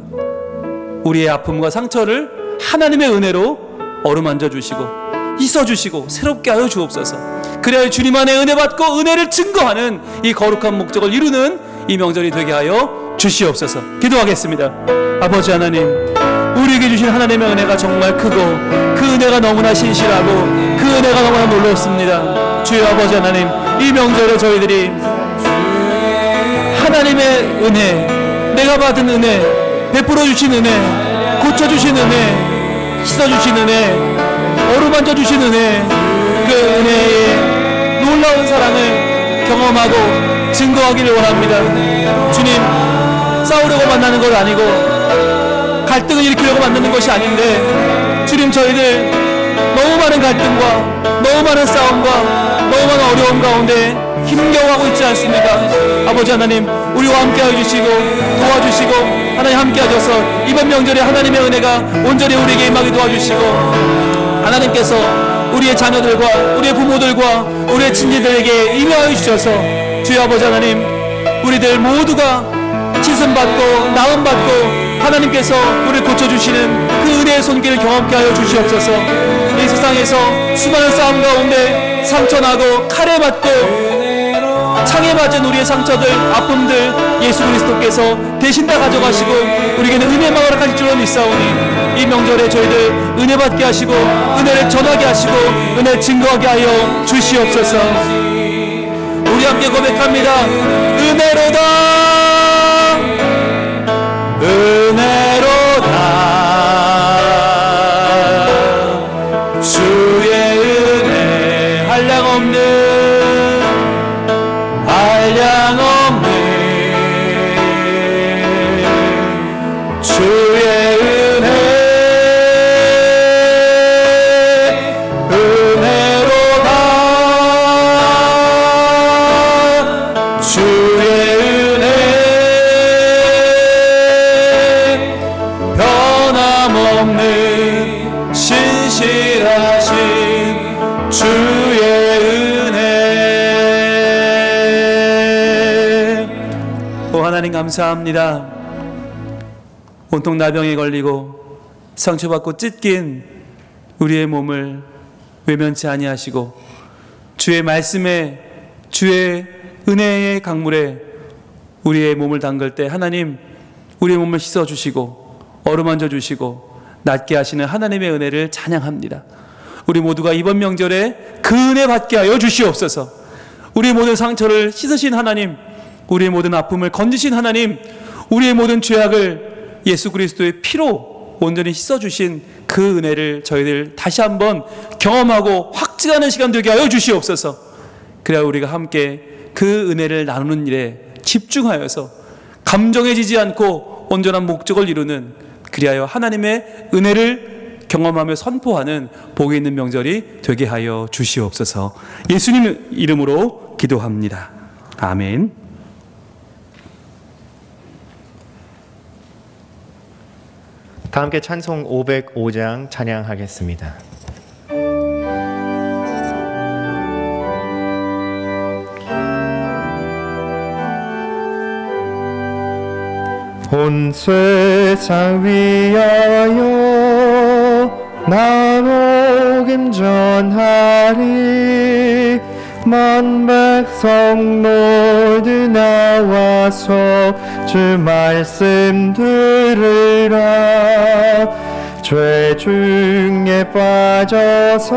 우리의 아픔과 상처를 하나님의 은혜로 어루만져 주시고 씻어 주시고 새롭게 하여 주옵소서. 그래야 주님 안에 은혜 받고 은혜를 증거하는 이 거룩한 목적을 이루는 이 명절이 되게 하여 주시옵소서. 기도하겠습니다. 아버지 하나님, 우리에게 주신 하나님의 은혜가 정말 크고 그 은혜가 너무나 신실하고 그 은혜가 너무나 놀랍습니다. 주여 아버지 하나님, 이 명절에 저희들이 하나님의 은혜, 내가 받은 은혜, 베풀어 주신 은혜, 고쳐 주신 은혜, 씻어 주신 은혜, 어루만져 주신 은혜, 그 은혜의 놀라운 사랑을 경험하고 증거하기를 원합니다. 주님, 싸우려고 만나는 것 아니고 갈등을 일으키려고 만나는 것이 아닌데, 주님, 저희들 너무 많은 갈등과 너무 많은 싸움과 너무 많은 어려움 가운데 힘겨워하고 있지 않습니까? 아버지 하나님, 우리와 함께 해주시고 도와주시고, 하나님 함께 하셔서 이번 명절에 하나님의 은혜가 온전히 우리에게 임하게 도와주시고, 하나님께서 우리의 자녀들과 우리의 부모들과 우리의 친지들에게 임하여 주셔서, 주여 아버지 하나님, 우리들 모두가 칭송받고 나음받고 하나님께서 우리를 고쳐주시는 그 은혜의 손길을 경험케 하여 주시옵소서. 이 세상에서 수많은 싸움 가운데 상처나고 칼에 맞고 창에 맞은 우리의 상처들, 아픔들 예수 그리스도께서 대신 다 가져가시고 우리에게는 은혜만 허락하실 줄로 믿사오니, 이 명절에 저희들 은혜 받게 하시고 은혜를 전하게 하시고 은혜 증거하게 하여 주시옵소서. 우리 함께 고백합니다. 은혜로다, 은혜로다, 주의 은혜 한량없는 주의 은혜, 은혜로다, 주의 은혜 변함없는 신실하신 주의 은혜. 오 하나님 감사합니다. 온통 나병에 걸리고 상처받고 찢긴 우리의 몸을 외면치 아니하시고, 주의 말씀에, 주의 은혜의 강물에 우리의 몸을 담글 때 하나님, 우리의 몸을 씻어주시고 어루만져 주시고 낫게 하시는 하나님의 은혜를 찬양합니다. 우리 모두가 이번 명절에 그 은혜 받게 하여 주시옵소서. 우리의 모든 상처를 씻으신 하나님, 우리의 모든 아픔을 건지신 하나님, 우리의 모든 죄악을 예수 그리스도의 피로 온전히 씻어주신 그 은혜를 저희들 다시 한번 경험하고 확증하는 시간 되게 하여 주시옵소서. 그래야 우리가 함께 그 은혜를 나누는 일에 집중하여서 감정해지지 않고 온전한 목적을 이루는, 그리하여 하나님의 은혜를 경험하며 선포하는 복이 있는 명절이 되게 하여 주시옵소서. 예수님 이름으로 기도합니다. 아멘. 다 함께 찬송 505장 찬양하겠습니다. 온 세상 위하여 나 복음 전하리, 만 백성 모두 나와서 주 말씀 들으라. 죄 중에 빠져서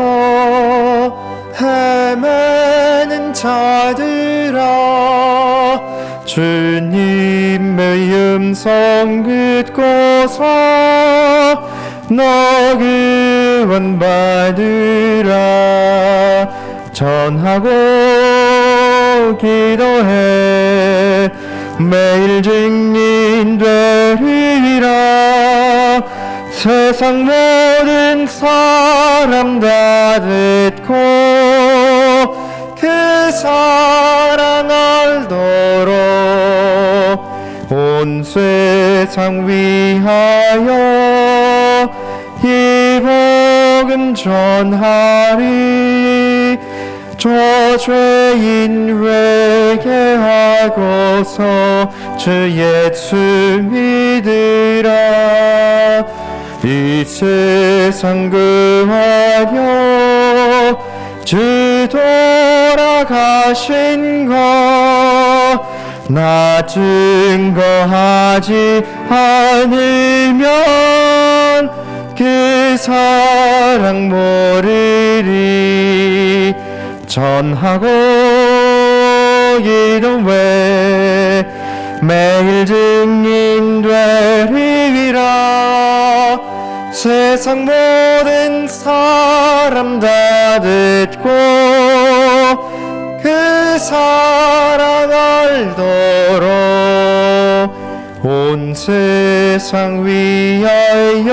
헤매는 자들아, 주님의 음성 듣고서 너 구원 받으라. 전하고 기도해 매일 증인 되리라. 세상 모든 사람 다 듣고 그 사랑 알도록 온 세상 위하여 이 복음 전하리. 저 죄인 회개하고서 주 예수 믿으라. 이 세상 구하려 주 돌아가신 것 나 증거하지 않으면 그 사랑 모르리. 전하고 기도해 매일 증인 되리라. 세상 모든 사람 사람 다 듣고 그 사랑 알도록 온 세상 위하여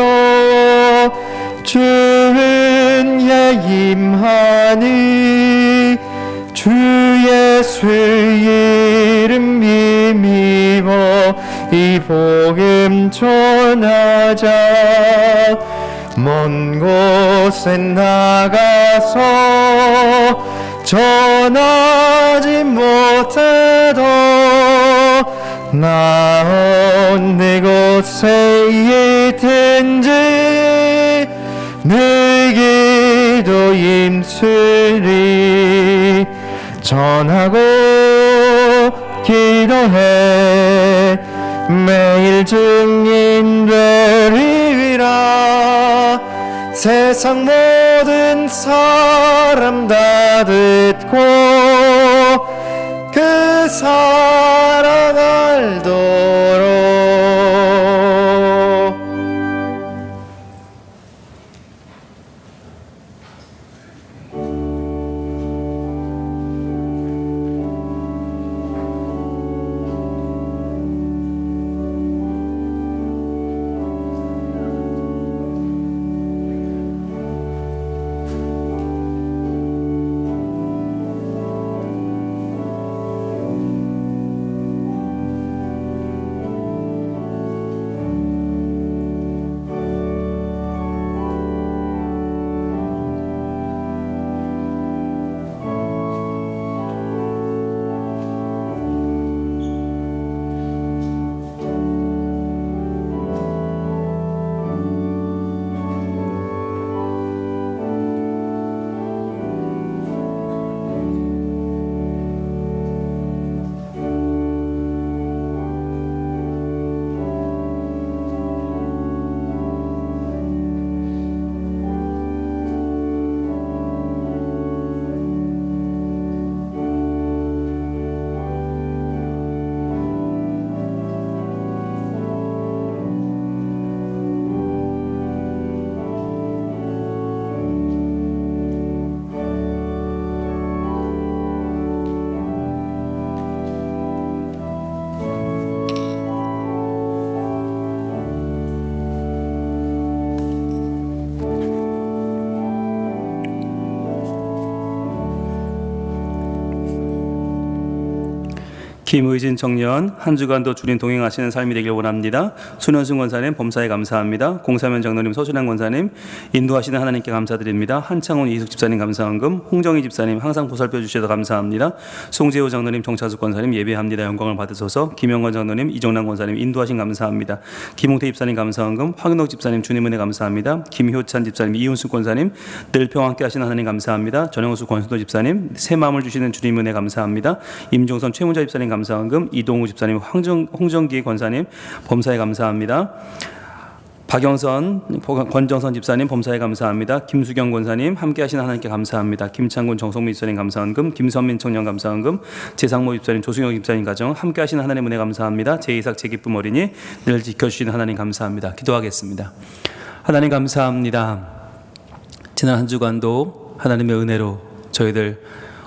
주는 예임하니 주 예수 이름 힘입어 이 복음 전하자. 먼 곳에 나가서 전하지 못해도 나온 내 곳에 있든지 내 기도 힘쓰리 전하고 기도해 매일 증인 되리라. 세상 모든 사람 다 듣고 그 사랑 알도록. 김의진 청년, 한 주간도 주님 동행하시는 삶이 되길 원합니다. 손현승 권사님 범사에 감사합니다. 공사면 장로님, 서준환 권사님 인도하시는 하나님께 감사드립니다. 한창훈 이숙 집사님 감사헌금, 홍정희 집사님 항상 보살펴 주셔서 감사합니다. 송재호 장로님, 정차숙 권사님 예배합니다. 영광을 받으소서. 김영건 장로님, 이정남 권사님 인도하신 감사합니다. 김홍태 집사님 감사헌금, 황인옥 집사님 주님 은혜 감사합니다. 김효찬 집사님, 이윤숙 권사님 늘 평화 함께 하시는 하나님 감사합니다. 전영수 권순도 집사님 새 마음을 주시는 주님 은혜 감사합니다. 임종선 최문자 집사님 감사헌금, 이동우 집사님, 홍정기 권사님 범사에 감사합니다. 박영선, 권정선 집사님 범사에 감사합니다. 김수경 권사님 함께 하시는 하나님께 감사합니다. 김창군, 정성민 집사님 감사헌금, 김선민 청년 감사헌금, 제상모 집사님, 조승영 집사님 가정 함께 하시는 하나님 은혜 감사합니다. 제이삭, 제기쁨 어린이 늘 지켜주시는 하나님 감사합니다. 기도하겠습니다. 하나님 감사합니다. 지난 한 주간도 하나님의 은혜로 저희들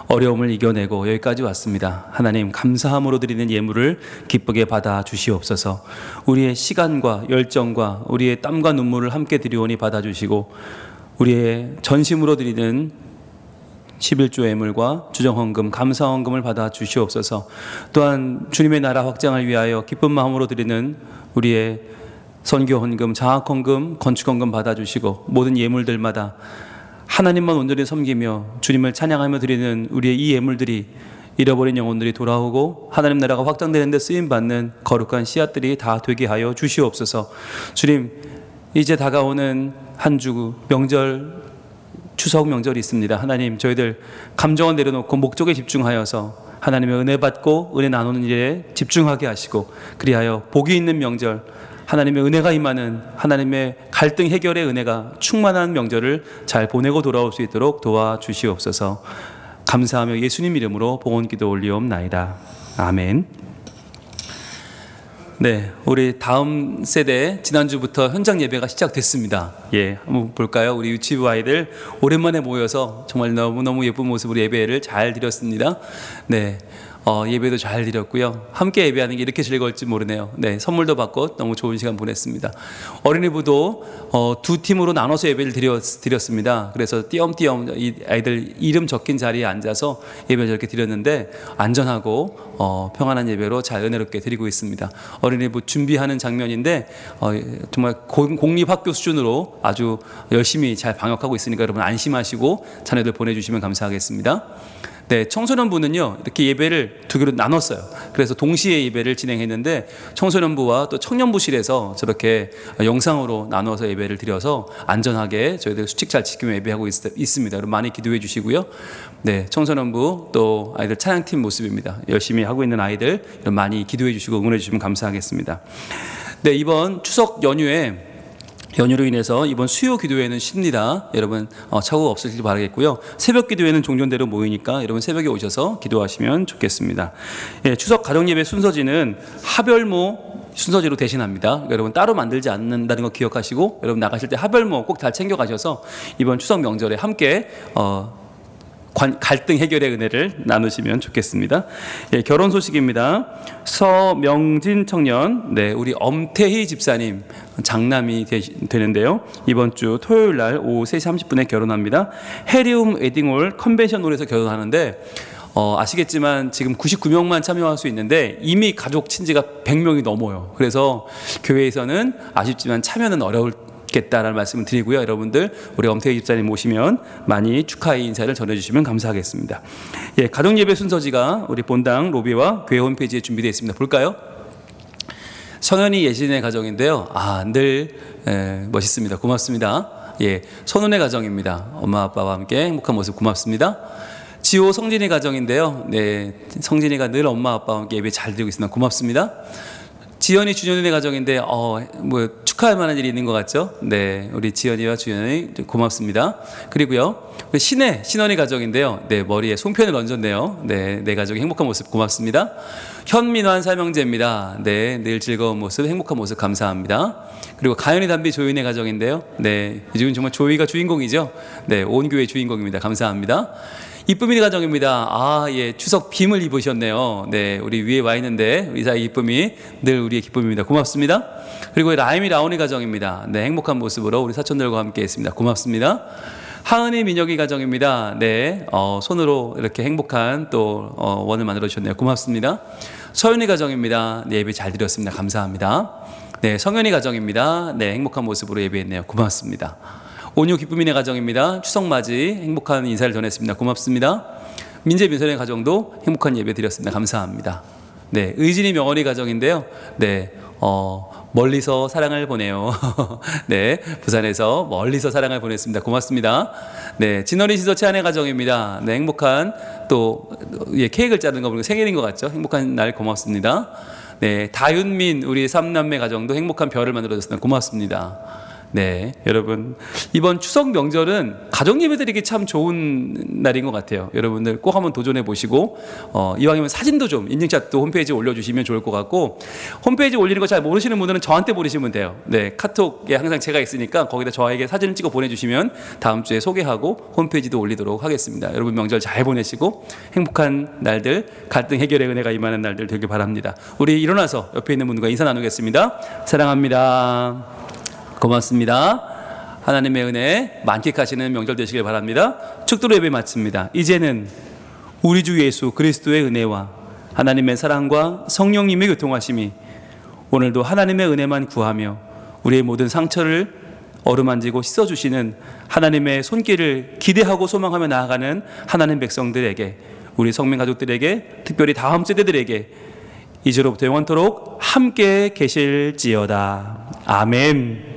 어려움을 이겨내고 여기까지 왔습니다. 하나님 감사함으로 드리는 예물을 기쁘게 받아 주시옵소서. 우리의 시간과 열정과 우리의 땀과 눈물을 함께 드리오니 받아 주시고 우리의 전심으로 드리는 11조 예물과 주정헌금, 감사헌금을 받아 주시옵소서. 또한 주님의 나라 확장을 위하여 기쁜 마음으로 드리는 우리의 선교헌금, 장학헌금, 건축헌금 받아 주시고 모든 예물들마다 하나님만 온전히 섬기며 주님을 찬양하며 드리는 우리의 이 예물들이 잃어버린 영혼들이 돌아오고 하나님 나라가 확장되는 데 쓰임받는 거룩한 씨앗들이 다 되게 하여 주시옵소서. 주님, 이제 다가오는 한 주 명절, 추석 명절이 있습니다. 하나님, 저희들 감정을 내려놓고 목적에 집중하여서 하나님의 은혜 받고 은혜 나누는 일에 집중하게 하시고 그리하여 복이 있는 명절, 하나님의 은혜가 임하는 하나님의 갈등 해결의 은혜가 충만한 명절을 잘 보내고 돌아올 수 있도록 도와주시옵소서. 감사하며 예수님 이름으로 봉헌기도 올리옵나이다. 아멘. 네, 우리 다음 세대 지난주부터 현장 예배가 시작됐습니다. 예, 한번 볼까요? 우리 유치부 아이들 오랜만에 모여서 정말 너무너무 예쁜 모습으로 예배를 잘 드렸습니다. 네. 예배도 잘 드렸고요. 함께 예배하는 게 이렇게 즐거울지 모르네요. 네, 선물도 받고 너무 좋은 시간 보냈습니다. 어린이부도 두 팀으로 나눠서 예배를 드렸습니다. 그래서 띄엄띄엄 이 아이들 이름 적힌 자리에 앉아서 예배를 저렇게 드렸는데 안전하고 평안한 예배로 잘 은혜롭게 드리고 있습니다. 어린이부 준비하는 장면인데 정말 공립학교 수준으로 아주 열심히 잘 방역하고 있으니까 여러분 안심하시고 자녀들 보내주시면 감사하겠습니다. 네, 청소년부는요 이렇게 예배를 두 개로 나눴어요. 그래서 동시에 예배를 진행했는데 청소년부와 또 청년부실에서 저렇게 영상으로 나눠서 예배를 드려서 안전하게 저희들 수칙 잘 지키며 예배하고 있습니다. 여러분 많이 기도해 주시고요. 네, 청소년부 또 아이들 찬양팀 모습입니다. 열심히 하고 있는 아이들 여러분 많이 기도해 주시고 응원해 주시면 감사하겠습니다. 네, 이번 추석 연휴로 인해서 이번 수요 기도회는 쉽니다. 여러분 착오가 없으시길 바라겠고요. 새벽 기도회는 종전대로 모이니까 여러분 새벽에 오셔서 기도하시면 좋겠습니다. 예, 추석 가정예배 순서지는 하별모 순서지로 대신합니다. 그러니까 여러분 따로 만들지 않는다는 거 기억하시고 여러분 나가실 때 하별모 꼭 잘 챙겨 가셔서 이번 추석 명절에 함께 갈등 해결의 은혜를 나누시면 좋겠습니다. 예, 결혼 소식입니다. 서명진 청년, 네, 우리 엄태희 집사님 장남이 되는데요. 이번 주 토요일 날 오후 3시 30분에 결혼합니다. 해리움 웨딩홀 컨벤션홀에서 결혼하는데 아시겠지만 지금 99명만 참여할 수 있는데 이미 가족 친지가 100명이 넘어요. 그래서 교회에서는 아쉽지만 참여는 어렵겠다라는 말씀을 드리고요. 여러분들 우리 엄태희 집사님 모시면 많이 축하의 인사를 전해주시면 감사하겠습니다. 예, 가정예배 순서지가 우리 본당 로비와 교회 홈페이지에 준비되어 있습니다. 볼까요? 성현이 예진의 가정인데요. 늘 멋있습니다. 고맙습니다. 예, 선운의 가정입니다. 엄마 아빠와 함께 행복한 모습 고맙습니다. 지호 성진이 가정인데요. 네, 성진이가 늘 엄마 아빠와 함께 예배 잘 드리고 있습니다. 고맙습니다. 지연이 주연의 가정인데 축하할 만한 일이 있는 것 같죠? 네, 우리 지연이와 주연이 고맙습니다. 그리고요, 신원이 가정인데요. 네, 머리에 송편을 얹었네요. 네, 내 가족의 행복한 모습 고맙습니다. 현민환 삼형제입니다. 네, 늘 즐거운 모습, 행복한 모습 감사합니다. 그리고 가연이 담비 조인의 가정인데요. 네, 요즘 정말 조이가 주인공이죠. 네, 온 교회 주인공입니다. 감사합니다. 이쁨이 가정입니다. 예, 추석 빔을 입으셨네요. 네, 우리 위에 와 있는데 우리 사이 이쁨이 늘 우리의 기쁨입니다. 고맙습니다. 그리고 라임이 라온이 가정입니다. 네, 행복한 모습으로 우리 사촌들과 함께 했습니다. 고맙습니다. 하은이 민혁이 가정입니다. 네, 손으로 이렇게 행복한 또 원을 만들어 주셨네요. 고맙습니다. 서윤이 가정입니다. 네, 예배 잘 드렸습니다. 감사합니다. 네, 성현이 가정입니다. 네, 행복한 모습으로 예배했네요. 고맙습니다. 온유 기쁨이네 가정입니다. 추석 맞이 행복한 인사를 전했습니다. 고맙습니다. 민재 민선의 가정도 행복한 예배 드렸습니다. 감사합니다. 네, 의진이 명언이 가정인데요. 네, 멀리서 사랑을 보내요. 네, 부산에서 멀리서 사랑을 보냈습니다. 고맙습니다. 네, 진원이 시서 채안의 가정입니다. 네, 행복한 또 케이크를 자르는 거 보니까 생일인 것 같죠? 행복한 날 고맙습니다. 네, 다윤민 우리 삼남매 가정도 행복한 별을 만들어줬습니다. 고맙습니다. 네, 여러분 이번 추석 명절은 가정 예배드리기 참 좋은 날인 것 같아요. 여러분들 꼭 한번 도전해 보시고 이왕이면 사진도 좀 인증샷도 홈페이지에 올려주시면 좋을 것 같고, 홈페이지에 올리는 거 잘 모르시는 분들은 저한테 보내시면 돼요. 네, 카톡에 항상 제가 있으니까 거기다 저에게 사진을 찍어 보내주시면 다음 주에 소개하고 홈페이지도 올리도록 하겠습니다. 여러분 명절 잘 보내시고 행복한 날들, 갈등 해결의 은혜가 임하는 날들 되길 바랍니다. 우리 일어나서 옆에 있는 분과 인사 나누겠습니다. 사랑합니다. 고맙습니다. 하나님의 은혜 만끽하시는 명절 되시길 바랍니다. 축도로 예배 마칩니다. 이제는 우리 주 예수 그리스도의 은혜와 하나님의 사랑과 성령님의 교통하심이 오늘도 하나님의 은혜만 구하며 우리의 모든 상처를 어루만지고 씻어주시는 하나님의 손길을 기대하고 소망하며 나아가는 하나님 백성들에게, 우리 성민 가족들에게, 특별히 다음 세대들에게 이제로부터 영원토록 함께 계실지어다. 아멘.